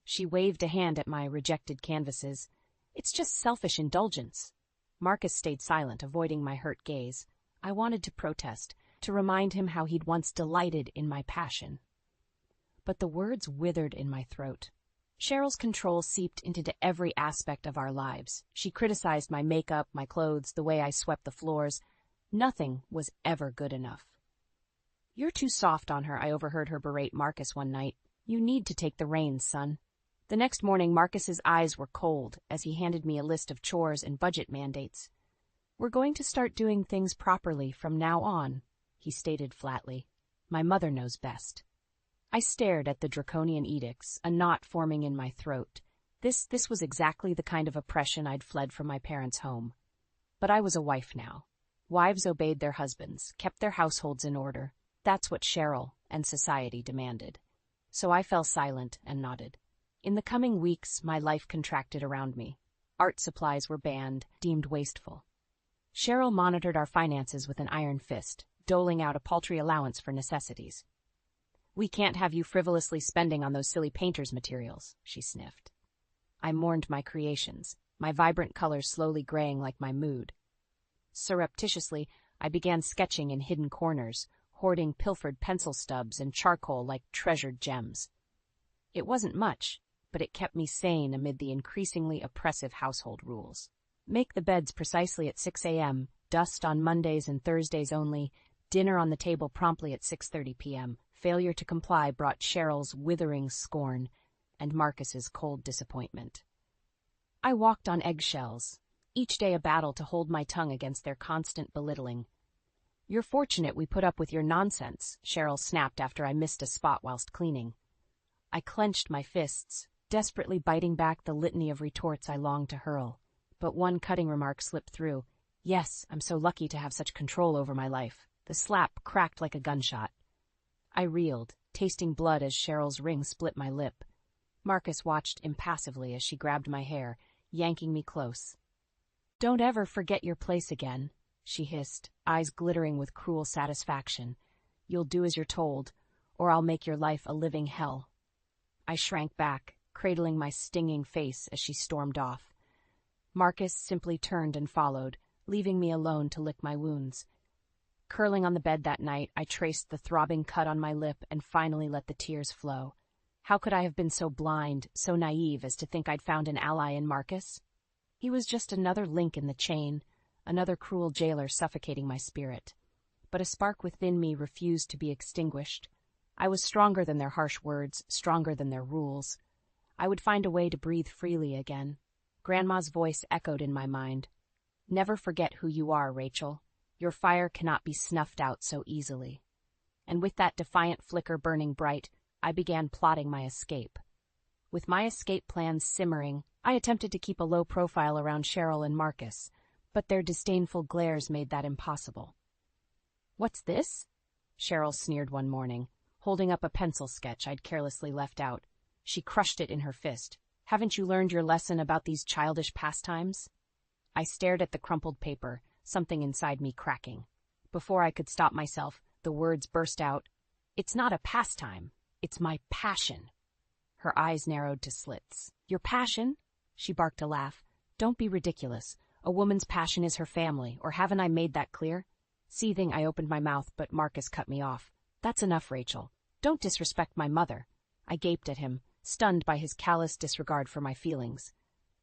she waved a hand at my rejected canvases, "it's just selfish indulgence." Marcus stayed silent, avoiding my hurt gaze. I wanted to protest, to remind him how he'd once delighted in my passion. But the words withered in my throat. Cheryl's control seeped into every aspect of our lives. She criticized my makeup, my clothes, the way I swept the floors. Nothing was ever good enough. "You're too soft on her," I overheard her berate Marcus one night. "You need to take the reins, son." The next morning, Marcus's eyes were cold as he handed me a list of chores and budget mandates. "We're going to start doing things properly from now on," he stated flatly. "My mother knows best." I stared at the draconian edicts, a knot forming in my throat. This was exactly the kind of oppression I'd fled from my parents' home. But I was a wife now. Wives obeyed their husbands, kept their households in order. That's what Cheryl and society demanded. So I fell silent and nodded. In the coming weeks, my life contracted around me. Art supplies were banned, deemed wasteful. Cheryl monitored our finances with an iron fist, doling out a paltry allowance for necessities. "We can't have you frivolously spending on those silly painter's materials," she sniffed. I mourned my creations, my vibrant colors slowly graying like my mood. Surreptitiously, I began sketching in hidden corners, hoarding pilfered pencil stubs and charcoal like treasured gems. It wasn't much, but it kept me sane amid the increasingly oppressive household rules. Make the beds precisely at 6 a.m., dust on Mondays and Thursdays only, dinner on the table promptly at 6:30 p.m. Failure to comply brought Cheryl's withering scorn and Marcus's cold disappointment. I walked on eggshells, each day a battle to hold my tongue against their constant belittling. "You're fortunate we put up with your nonsense," Cheryl snapped after I missed a spot whilst cleaning. I clenched my fists, desperately biting back the litany of retorts I longed to hurl. But one cutting remark slipped through. "Yes, I'm so lucky to have such control over my life." The slap cracked like a gunshot. I reeled, tasting blood as Cheryl's ring split my lip. Marcus watched impassively as she grabbed my hair, yanking me close. "Don't ever forget your place again," she hissed, eyes glittering with cruel satisfaction. "You'll do as you're told, or I'll make your life a living hell." I shrank back, cradling my stinging face as she stormed off. Marcus simply turned and followed, leaving me alone to lick my wounds. Curling on the bed that night, I traced the throbbing cut on my lip and finally let the tears flow. How could I have been so blind, so naive as to think I'd found an ally in Marcus? He was just another link in the chain, another cruel jailer suffocating my spirit. But a spark within me refused to be extinguished. I was stronger than their harsh words, stronger than their rules. I would find a way to breathe freely again. Grandma's voice echoed in my mind. "Never forget who you are, Rachel. Your fire cannot be snuffed out so easily." And with that defiant flicker burning bright, I began plotting my escape. With my escape plans simmering, I attempted to keep a low profile around Cheryl and Marcus, but their disdainful glares made that impossible. "What's this?" Cheryl sneered one morning, holding up a pencil sketch I'd carelessly left out. She crushed it in her fist. Haven't you learned your lesson about these childish pastimes? I stared at the crumpled paper, something inside me cracking. Before I could stop myself, the words burst out. It's not a pastime. It's my passion. Her eyes narrowed to slits. Your passion? She barked a laugh. Don't be ridiculous. A woman's passion is her family, or haven't I made that clear? Seething, I opened my mouth, but Marcus cut me off. That's enough, Rachel. Don't disrespect my mother. I gaped at him, stunned by his callous disregard for my feelings.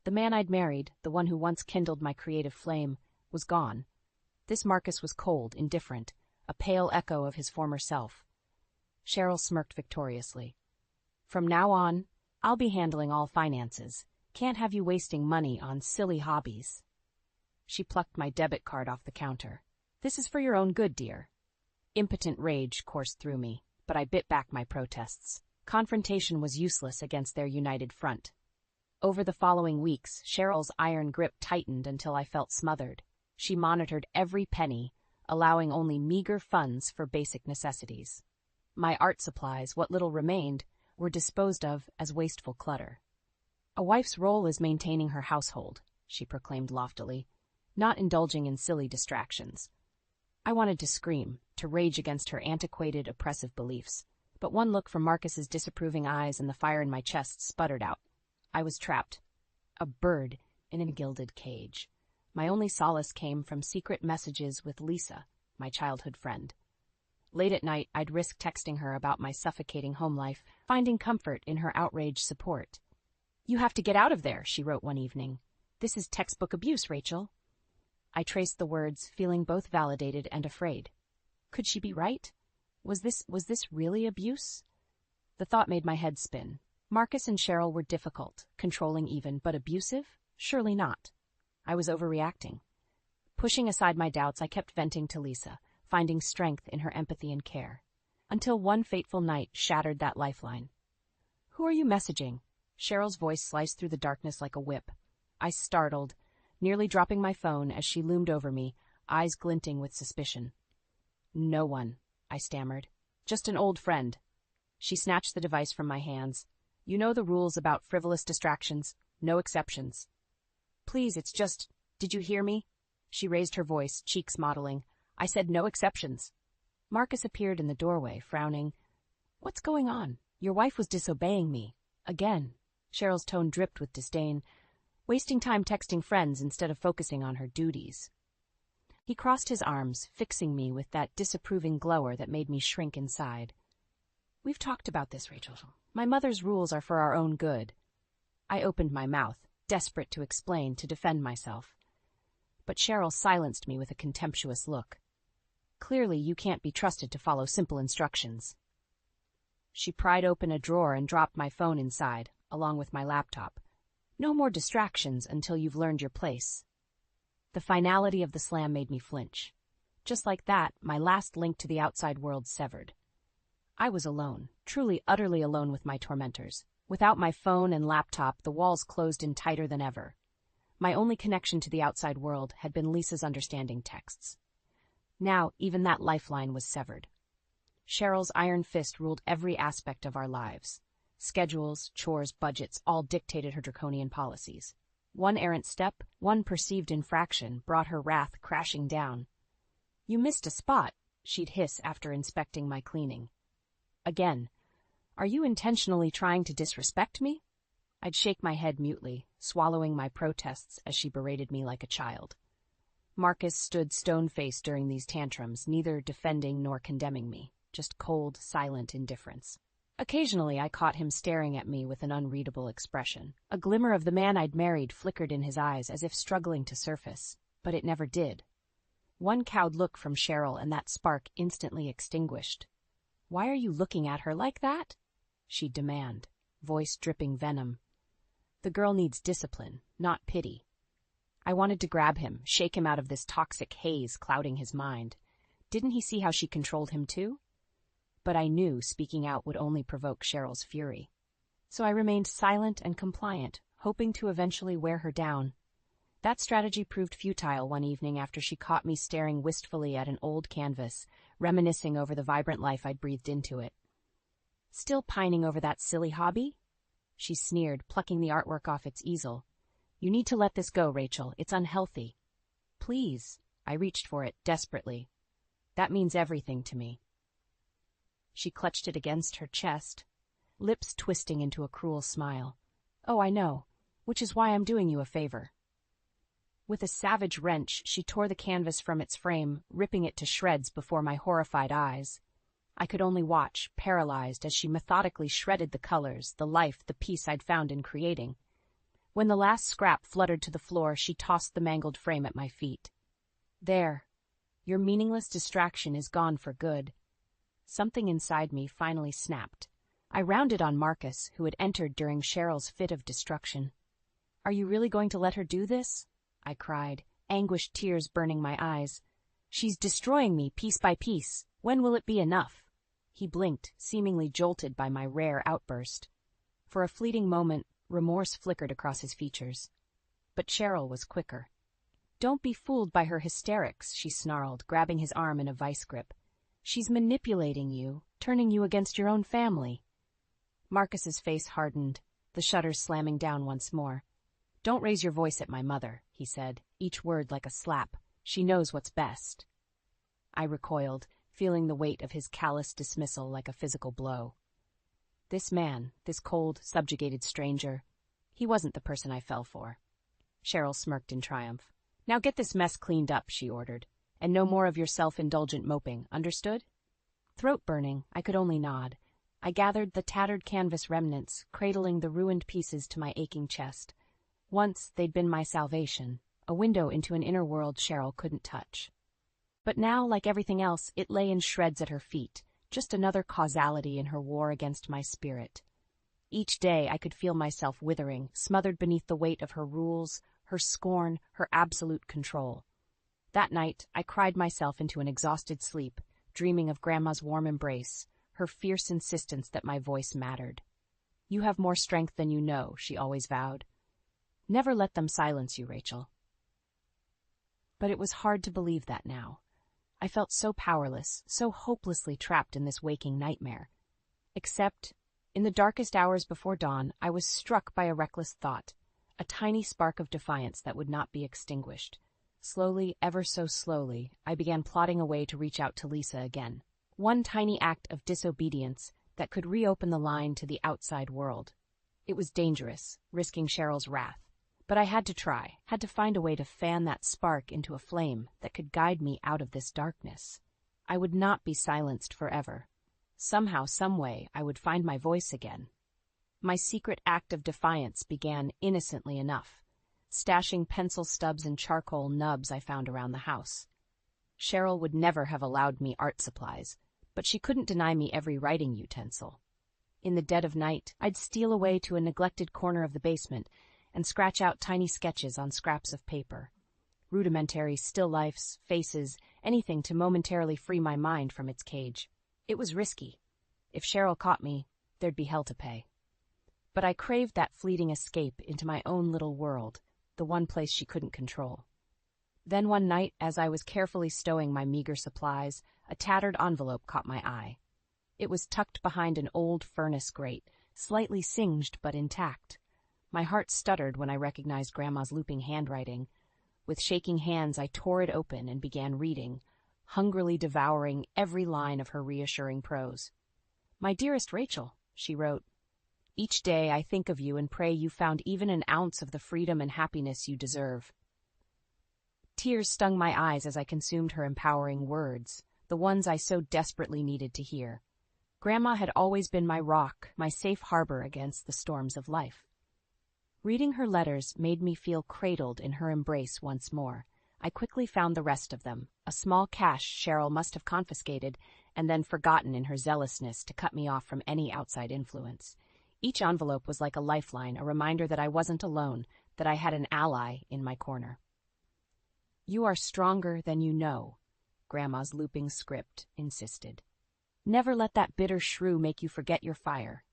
The man I'd married, the one who once kindled my creative flame, was gone. This Marcus was cold, indifferent, a pale echo of his former self. Cheryl smirked victoriously. From now on, I'll be handling all finances. Can't have you wasting money on silly hobbies. She plucked my debit card off the counter. This is for your own good, dear. Impotent rage coursed through me, but I bit back my protests. Confrontation was useless against their united front. Over the following weeks, Cheryl's iron grip tightened until I felt smothered. She monitored every penny, allowing only meager funds for basic necessities. My art supplies, what little remained, were disposed of as wasteful clutter. A wife's role is maintaining her household, she proclaimed loftily, not indulging in silly distractions. I wanted to scream, to rage against her antiquated, oppressive beliefs, but one look from Marcus's disapproving eyes and the fire in my chest sputtered out. I was trapped, a bird in a gilded cage. My only solace came from secret messages with Lisa, my childhood friend. Late at night, I'd risk texting her about my suffocating home life, finding comfort in her outraged support. You have to get out of there, she wrote one evening. This is textbook abuse, Rachel. I traced the words, feeling both validated and afraid. Could she be right? Was this really abuse? The thought made my head spin. Marcus and Cheryl were difficult, controlling even, but abusive? Surely not. I was overreacting. Pushing aside my doubts, I kept venting to Lisa, finding strength in her empathy and care. Until one fateful night shattered that lifeline. Who are you messaging? Cheryl's voice sliced through the darkness like a whip. I startled, nearly dropping my phone as she loomed over me, eyes glinting with suspicion. No one, I stammered. Just an old friend. She snatched the device from my hands. You know the rules about frivolous distractions. No exceptions. Please, it's just... Did you hear me? She raised her voice, cheeks mottling. I said no exceptions. Marcus appeared in the doorway, frowning. What's going on? Your wife was disobeying me. Again. Cheryl's tone dripped with disdain. Wasting time texting friends instead of focusing on her duties. He crossed his arms, fixing me with that disapproving glower that made me shrink inside. We've talked about this, Rachel. My mother's rules are for our own good. I opened my mouth, desperate to explain, to defend myself. But Cheryl silenced me with a contemptuous look. Clearly, you can't be trusted to follow simple instructions. She pried open a drawer and dropped my phone inside, along with my laptop. No more distractions until you've learned your place. The finality of the slam made me flinch. Just like that, my last link to the outside world severed. I was alone, truly utterly alone with my tormentors. Without my phone and laptop, the walls closed in tighter than ever. My only connection to the outside world had been Lisa's understanding texts. Now, even that lifeline was severed. Cheryl's iron fist ruled every aspect of our lives. Schedules, chores, budgets, all dictated her draconian policies. One errant step, one perceived infraction, brought her wrath crashing down. You missed a spot, she'd hiss after inspecting my cleaning. Again. Are you intentionally trying to disrespect me? I'd shake my head mutely, swallowing my protests as she berated me like a child. Marcus stood stone-faced during these tantrums, neither defending nor condemning me, just cold, silent indifference. Occasionally, I caught him staring at me with an unreadable expression. A glimmer of the man I'd married flickered in his eyes as if struggling to surface, but it never did. One cowed look from Cheryl and that spark instantly extinguished. Why are you looking at her like that? She'd demand, voice dripping venom. The girl needs discipline, not pity. I wanted to grab him, shake him out of this toxic haze clouding his mind. Didn't he see how she controlled him too? But I knew speaking out would only provoke Cheryl's fury. So I remained silent and compliant, hoping to eventually wear her down. That strategy proved futile one evening after she caught me staring wistfully at an old canvas, reminiscing over the vibrant life I'd breathed into it. Still pining over that silly hobby? She sneered, plucking the artwork off its easel. You need to let this go, Rachel. It's unhealthy. Please. I reached for it, desperately. That means everything to me. She clutched it against her chest, lips twisting into a cruel smile. Oh, I know, which is why I'm doing you a favor. With a savage wrench, she tore the canvas from its frame, ripping it to shreds before my horrified eyes. I could only watch, paralyzed, as she methodically shredded the colors, the life, the peace I'd found in creating. When the last scrap fluttered to the floor, she tossed the mangled frame at my feet. There. Your meaningless distraction is gone for good. Something inside me finally snapped. I rounded on Marcus, who had entered during Cheryl's fit of destruction. Are you really going to let her do this? I cried, anguished tears burning my eyes. She's destroying me piece by piece. When will it be enough? He blinked, seemingly jolted by my rare outburst. For a fleeting moment, remorse flickered across his features. But Cheryl was quicker. Don't be fooled by her hysterics, she snarled, grabbing his arm in a vice grip. She's manipulating you, turning you against your own family. Marcus's face hardened, the shutters slamming down once more. Don't raise your voice at my mother, he said, each word like a slap. She knows what's best. I recoiled, feeling the weight of his callous dismissal like a physical blow. This man, this cold, subjugated stranger, he wasn't the person I fell for. Cheryl smirked in triumph. Now get this mess cleaned up, she ordered, and no more of your self-indulgent moping, understood? Throat burning, I could only nod. I gathered the tattered canvas remnants, cradling the ruined pieces to my aching chest. Once they'd been my salvation, a window into an inner world Cheryl couldn't touch. But now, like everything else, it lay in shreds at her feet, just another causality in her war against my spirit. Each day I could feel myself withering, smothered beneath the weight of her rules, her scorn, her absolute control. That night, I cried myself into an exhausted sleep, dreaming of Grandma's warm embrace, her fierce insistence that my voice mattered. You have more strength than you know, she always vowed. Never let them silence you, Rachel. But it was hard to believe that now. I felt so powerless, so hopelessly trapped in this waking nightmare. Except, in the darkest hours before dawn, I was struck by a reckless thought, a tiny spark of defiance that would not be extinguished. Slowly, ever so slowly, I began plotting a way to reach out to Lisa again. One tiny act of disobedience that could reopen the line to the outside world. It was dangerous, risking Cheryl's wrath. But I had to try, had to find a way to fan that spark into a flame that could guide me out of this darkness. I would not be silenced forever. Somehow, someway, I would find my voice again. My secret act of defiance began innocently enough, stashing pencil stubs and charcoal nubs I found around the house. Cheryl would never have allowed me art supplies, but she couldn't deny me every writing utensil. In the dead of night, I'd steal away to a neglected corner of the basement and scratch out tiny sketches on scraps of paper. Rudimentary still lifes, faces, anything to momentarily free my mind from its cage. It was risky. If Cheryl caught me, there'd be hell to pay. But I craved that fleeting escape into my own little world, the one place she couldn't control. Then one night, as I was carefully stowing my meager supplies, a tattered envelope caught my eye. It was tucked behind an old furnace grate, slightly singed but intact. My heart stuttered when I recognized Grandma's looping handwriting. With shaking hands, I tore it open and began reading, hungrily devouring every line of her reassuring prose. My dearest Rachel, she wrote, each day I think of you and pray you found even an ounce of the freedom and happiness you deserve. Tears stung my eyes as I consumed her empowering words, the ones I so desperately needed to hear. Grandma had always been my rock, my safe harbor against the storms of life. Reading her letters made me feel cradled in her embrace once more. I quickly found the rest of them, a small cache Cheryl must have confiscated and then forgotten in her zealousness to cut me off from any outside influence. Each envelope was like a lifeline, a reminder that I wasn't alone, that I had an ally in my corner. You are stronger than you know, Grandma's looping script insisted. Never let that bitter shrew make you forget your fire.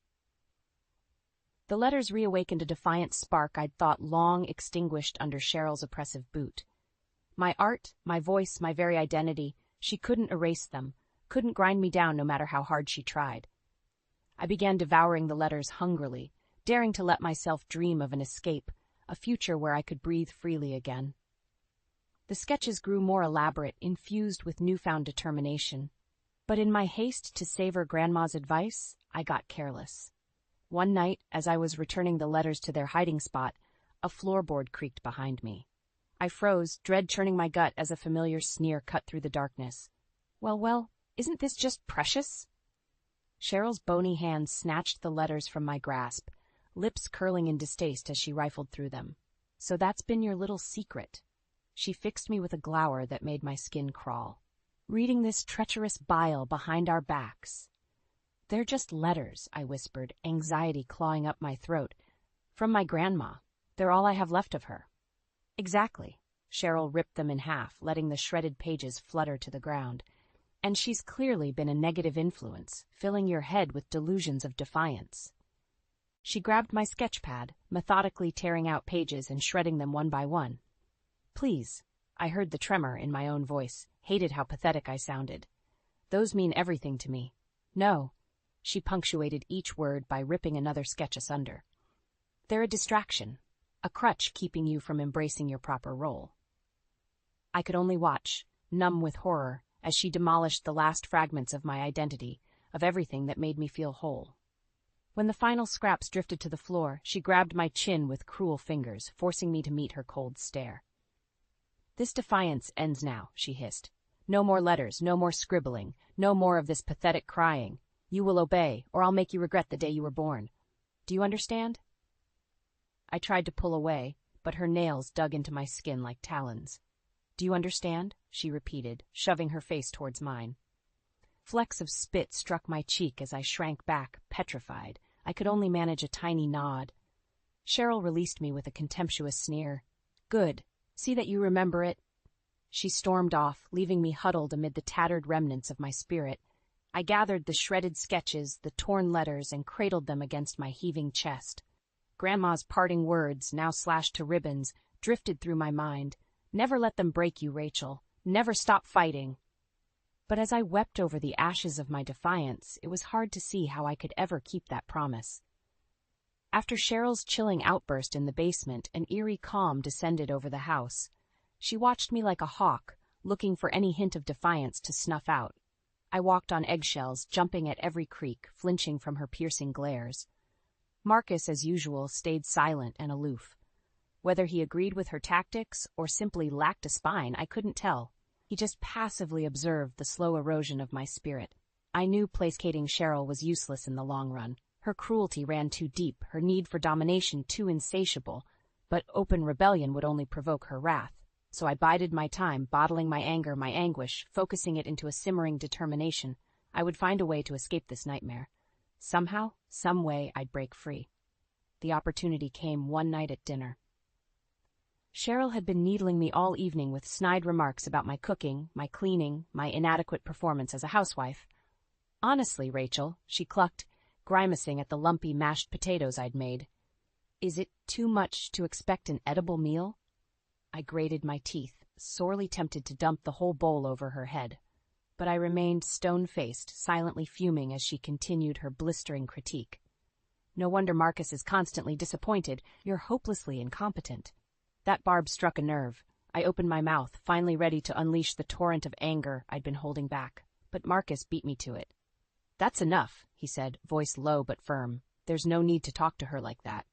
The letters reawakened a defiant spark I'd thought long extinguished under Cheryl's oppressive boot. My art, my voice, my very identity, she couldn't erase them, couldn't grind me down no matter how hard she tried. I began devouring the letters hungrily, daring to let myself dream of an escape, a future where I could breathe freely again. The sketches grew more elaborate, infused with newfound determination. But in my haste to savor Grandma's advice, I got careless. One night, as I was returning the letters to their hiding spot, a floorboard creaked behind me. I froze, dread churning my gut as a familiar sneer cut through the darkness. Well, isn't this just precious? Cheryl's bony hand snatched the letters from my grasp, lips curling in distaste as she rifled through them. So that's been your little secret. She fixed me with a glower that made my skin crawl. Reading this treacherous bile behind our backs. They're just letters, I whispered, anxiety clawing up my throat. From my grandma. They're all I have left of her. Exactly. Cheryl ripped them in half, letting the shredded pages flutter to the ground. And she's clearly been a negative influence, filling your head with delusions of defiance. She grabbed my sketch pad, methodically tearing out pages and shredding them one by one. Please, I heard the tremor in my own voice, hated how pathetic I sounded. Those mean everything to me. No, she punctuated each word by ripping another sketch asunder. They're a distraction, a crutch keeping you from embracing your proper role. I could only watch, numb with horror, as she demolished the last fragments of my identity, of everything that made me feel whole. When the final scraps drifted to the floor, she grabbed my chin with cruel fingers, forcing me to meet her cold stare. This defiance ends now, she hissed. No more letters, no more scribbling, no more of this pathetic crying. You will obey, or I'll make you regret the day you were born. Do you understand? I tried to pull away, but her nails dug into my skin like talons. Do you understand? She repeated, shoving her face towards mine. Flecks of spit struck my cheek as I shrank back, petrified. I could only manage a tiny nod. Cheryl released me with a contemptuous sneer. Good. See that you remember it. She stormed off, leaving me huddled amid the tattered remnants of my spirit. I gathered the shredded sketches, the torn letters, and cradled them against my heaving chest. Grandma's parting words, now slashed to ribbons, drifted through my mind. Never let them break you, Rachel. Never stop fighting. But as I wept over the ashes of my defiance, it was hard to see how I could ever keep that promise. After Cheryl's chilling outburst in the basement, an eerie calm descended over the house. She watched me like a hawk, looking for any hint of defiance to snuff out. I walked on eggshells, jumping at every creak, flinching from her piercing glares. Marcus, as usual, stayed silent and aloof. Whether he agreed with her tactics or simply lacked a spine, I couldn't tell. He just passively observed the slow erosion of my spirit. I knew placating Cheryl was useless in the long run. Her cruelty ran too deep, her need for domination too insatiable, but open rebellion would only provoke her wrath. So I bided my time, bottling my anger, my anguish, focusing it into a simmering determination. I would find a way to escape this nightmare. Somehow, some way, I'd break free. The opportunity came one night at dinner. Cheryl had been needling me all evening with snide remarks about my cooking, my cleaning, my inadequate performance as a housewife. Honestly, Rachel, she clucked, grimacing at the lumpy mashed potatoes I'd made. Is it too much to expect an edible meal? I grated my teeth, sorely tempted to dump the whole bowl over her head. But I remained stone-faced, silently fuming as she continued her blistering critique. No wonder Marcus is constantly disappointed. You're hopelessly incompetent. That barb struck a nerve. I opened my mouth, finally ready to unleash the torrent of anger I'd been holding back. But Marcus beat me to it. That's enough, he said, voice low but firm. There's no need to talk to her like that.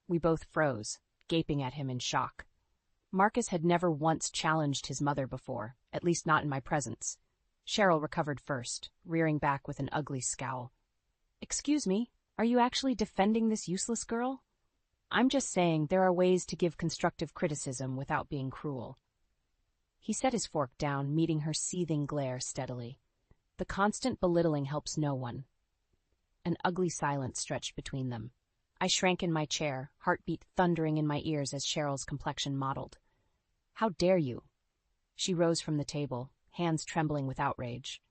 We both froze, gaping at him in shock. Marcus had never once challenged his mother before, at least not in my presence. Cheryl recovered first, rearing back with an ugly scowl. Excuse me, are you actually defending this useless girl? I'm just saying there are ways to give constructive criticism without being cruel. He set his fork down, meeting her seething glare steadily. The constant belittling helps no one. An ugly silence stretched between them. I shrank in my chair, heartbeat thundering in my ears as Cheryl's complexion modeled. How dare you? She rose from the table, hands trembling with outrage.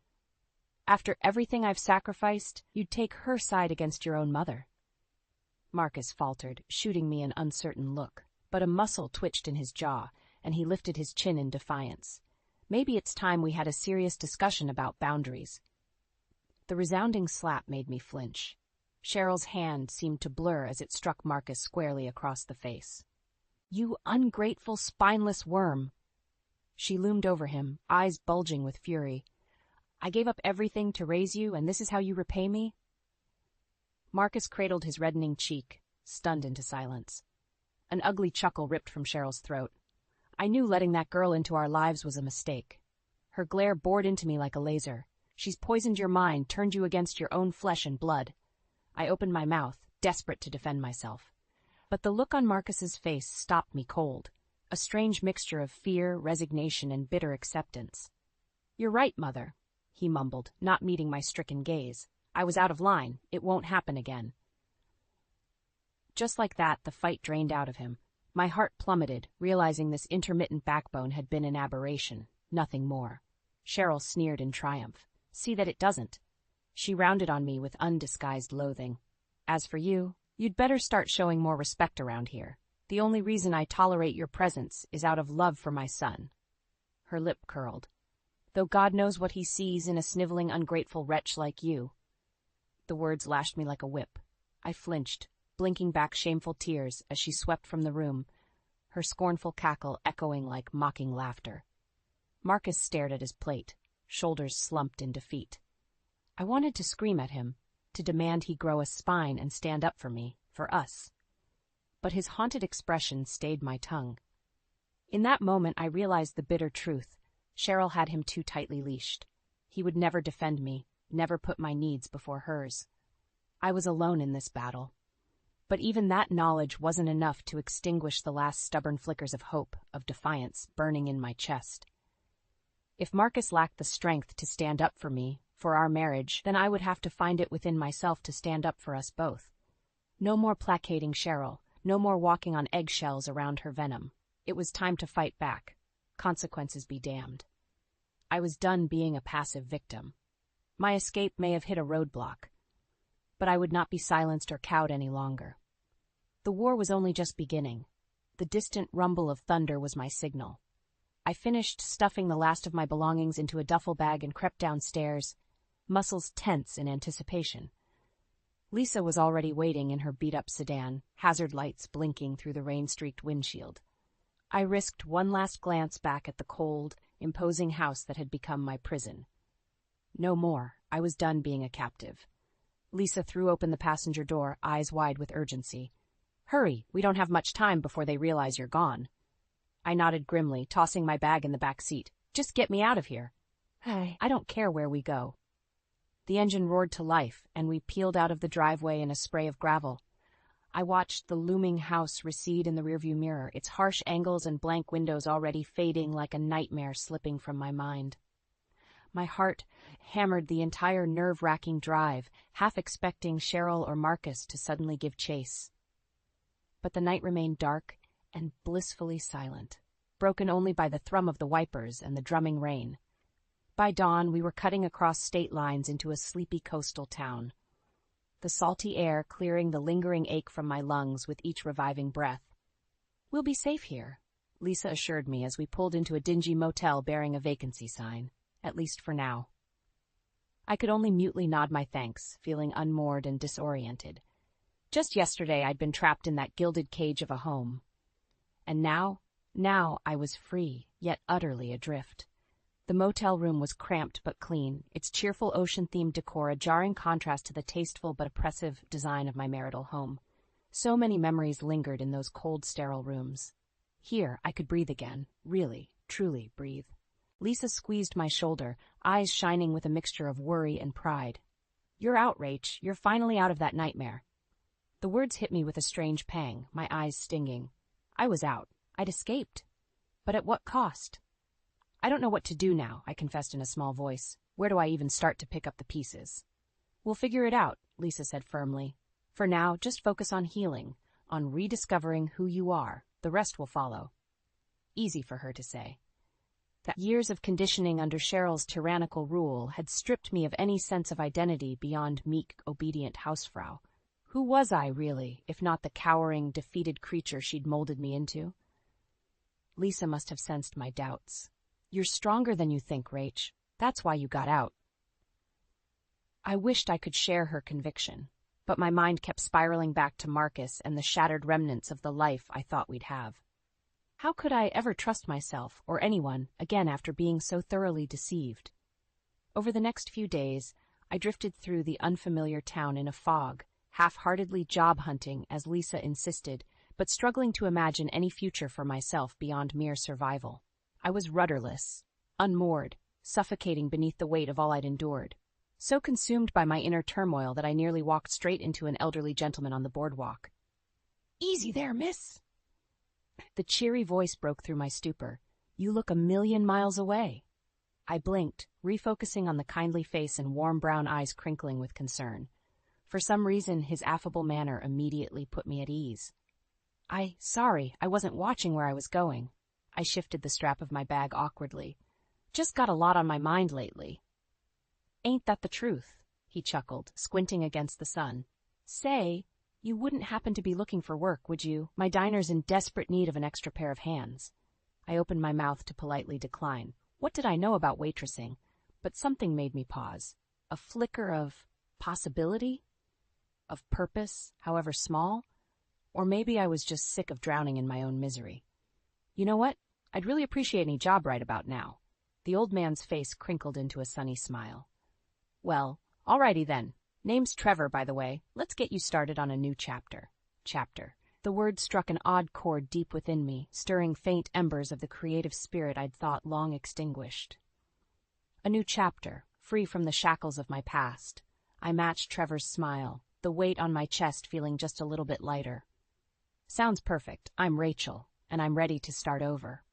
After everything I've sacrificed, you'd take her side against your own mother. Marcus faltered, shooting me an uncertain look, but a muscle twitched in his jaw, and he lifted his chin in defiance. Maybe it's time we had a serious discussion about boundaries. The resounding slap made me flinch. Cheryl's hand seemed to blur as it struck Marcus squarely across the face. "You ungrateful, spineless worm!" She loomed over him, eyes bulging with fury. "I gave up everything to raise you, and this is how you repay me?" Marcus cradled his reddening cheek, stunned into silence. An ugly chuckle ripped from Cheryl's throat. "I knew letting that girl into our lives was a mistake. Her glare bored into me like a laser. She's poisoned your mind, turned you against your own flesh and blood." I opened my mouth, desperate to defend myself. But the look on Marcus's face stopped me cold, a strange mixture of fear, resignation, and bitter acceptance. "You're right, Mother," he mumbled, not meeting my stricken gaze. "I was out of line. It won't happen again." Just like that, the fight drained out of him. My heart plummeted, realizing this intermittent backbone had been an aberration, nothing more. Cheryl sneered in triumph. "See that it doesn't." She rounded on me with undisguised loathing. "As for you, you'd better start showing more respect around here. The only reason I tolerate your presence is out of love for my son." Her lip curled. "Though God knows what he sees in a sniveling, ungrateful wretch like you." The words lashed me like a whip. I flinched, blinking back shameful tears as she swept from the room, her scornful cackle echoing like mocking laughter. Marcus stared at his plate, shoulders slumped in defeat. I wanted to scream at him, to demand he grow a spine and stand up for me, for us. But his haunted expression stayed my tongue. In that moment I realized the bitter truth. Cheryl had him too tightly leashed. He would never defend me, never put my needs before hers. I was alone in this battle. But even that knowledge wasn't enough to extinguish the last stubborn flickers of hope, of defiance, burning in my chest. If Marcus lacked the strength to stand up for me, for our marriage, then I would have to find it within myself to stand up for us both. No more placating Cheryl, no more walking on eggshells around her venom. It was time to fight back. Consequences be damned. I was done being a passive victim. My escape may have hit a roadblock, but I would not be silenced or cowed any longer. The war was only just beginning. The distant rumble of thunder was my signal. I finished stuffing the last of my belongings into a duffel bag and crept downstairs, muscles tense in anticipation. Lisa was already waiting in her beat-up sedan, hazard lights blinking through the rain-streaked windshield. I risked one last glance back at the cold, imposing house that had become my prison. No more. I was done being a captive. Lisa threw open the passenger door, eyes wide with urgency. "Hurry, we don't have much time before they realize you're gone." I nodded grimly, tossing my bag in the back seat. "Just get me out of here." "Hey, I don't care where we go." The engine roared to life, and we peeled out of the driveway in a spray of gravel. I watched the looming house recede in the rearview mirror, its harsh angles and blank windows already fading like a nightmare slipping from my mind. My heart hammered the entire nerve-wracking drive, half expecting Cheryl or Marcus to suddenly give chase. But the night remained dark and blissfully silent, broken only by the thrum of the wipers and the drumming rain. By dawn, we were cutting across state lines into a sleepy coastal town, the salty air clearing the lingering ache from my lungs with each reviving breath. "We'll be safe here," Lisa assured me as we pulled into a dingy motel bearing a vacancy sign, at least for now. I could only mutely nod my thanks, feeling unmoored and disoriented. Just yesterday I'd been trapped in that gilded cage of a home. And now I was free, yet utterly adrift. The motel room was cramped but clean, its cheerful ocean-themed decor a jarring contrast to the tasteful but oppressive design of my marital home. So many memories lingered in those cold, sterile rooms. Here, I could breathe again, really, truly breathe. Lisa squeezed my shoulder, eyes shining with a mixture of worry and pride. "You're out, Rach. You're finally out of that nightmare." The words hit me with a strange pang, my eyes stinging. I was out. I'd escaped. But at what cost? "I don't know what to do now," I confessed in a small voice. "Where do I even start to pick up the pieces?" "We'll figure it out," Lisa said firmly. "For now, just focus on healing, on rediscovering who you are. The rest will follow." Easy for her to say. That years of conditioning under Cheryl's tyrannical rule had stripped me of any sense of identity beyond meek, obedient housefrau. Who was I, really, if not the cowering, defeated creature she'd molded me into? Lisa must have sensed my doubts. "You're stronger than you think, Rach. That's why you got out." I wished I could share her conviction. but my mind kept spiraling back to Marcus and the shattered remnants of the life I thought we'd have. How could I ever trust myself or anyone again after being so thoroughly deceived? Over the next few days, I drifted through the unfamiliar town in a fog, half-heartedly job hunting as Lisa insisted, but struggling to imagine any future for myself beyond mere survival. I was rudderless, unmoored, suffocating beneath the weight of all I'd endured. So consumed by my inner turmoil that I nearly walked straight into an elderly gentleman on the boardwalk. "Easy there, miss." The cheery voice broke through my stupor. "You look 1,000,000 miles away." I blinked, refocusing on the kindly face and warm brown eyes crinkling with concern. For some reason, his affable manner immediately put me at ease. Sorry, I wasn't watching where I was going." I shifted the strap of my bag awkwardly. "Just got a lot on my mind lately." "Ain't that the truth?" he chuckled, squinting against the sun. "Say, you wouldn't happen to be looking for work, would you? My diner's in desperate need of an extra pair of hands." I opened my mouth to politely decline. What did I know about waitressing? But something made me pause. A flicker of possibility? Of purpose, however small? Or maybe I was just sick of drowning in my own misery. "You know what? I'd really appreciate any job right about now." The old man's face crinkled into a sunny smile. "Well, alrighty then. Name's Trevor, by the way. Let's get you started on a new chapter." Chapter. The word struck an odd chord deep within me, stirring faint embers of the creative spirit I'd thought long extinguished. A new chapter, free from the shackles of my past. I matched Trevor's smile, the weight on my chest feeling just a little bit lighter. "Sounds perfect. I'm Rachel, and I'm ready to start over."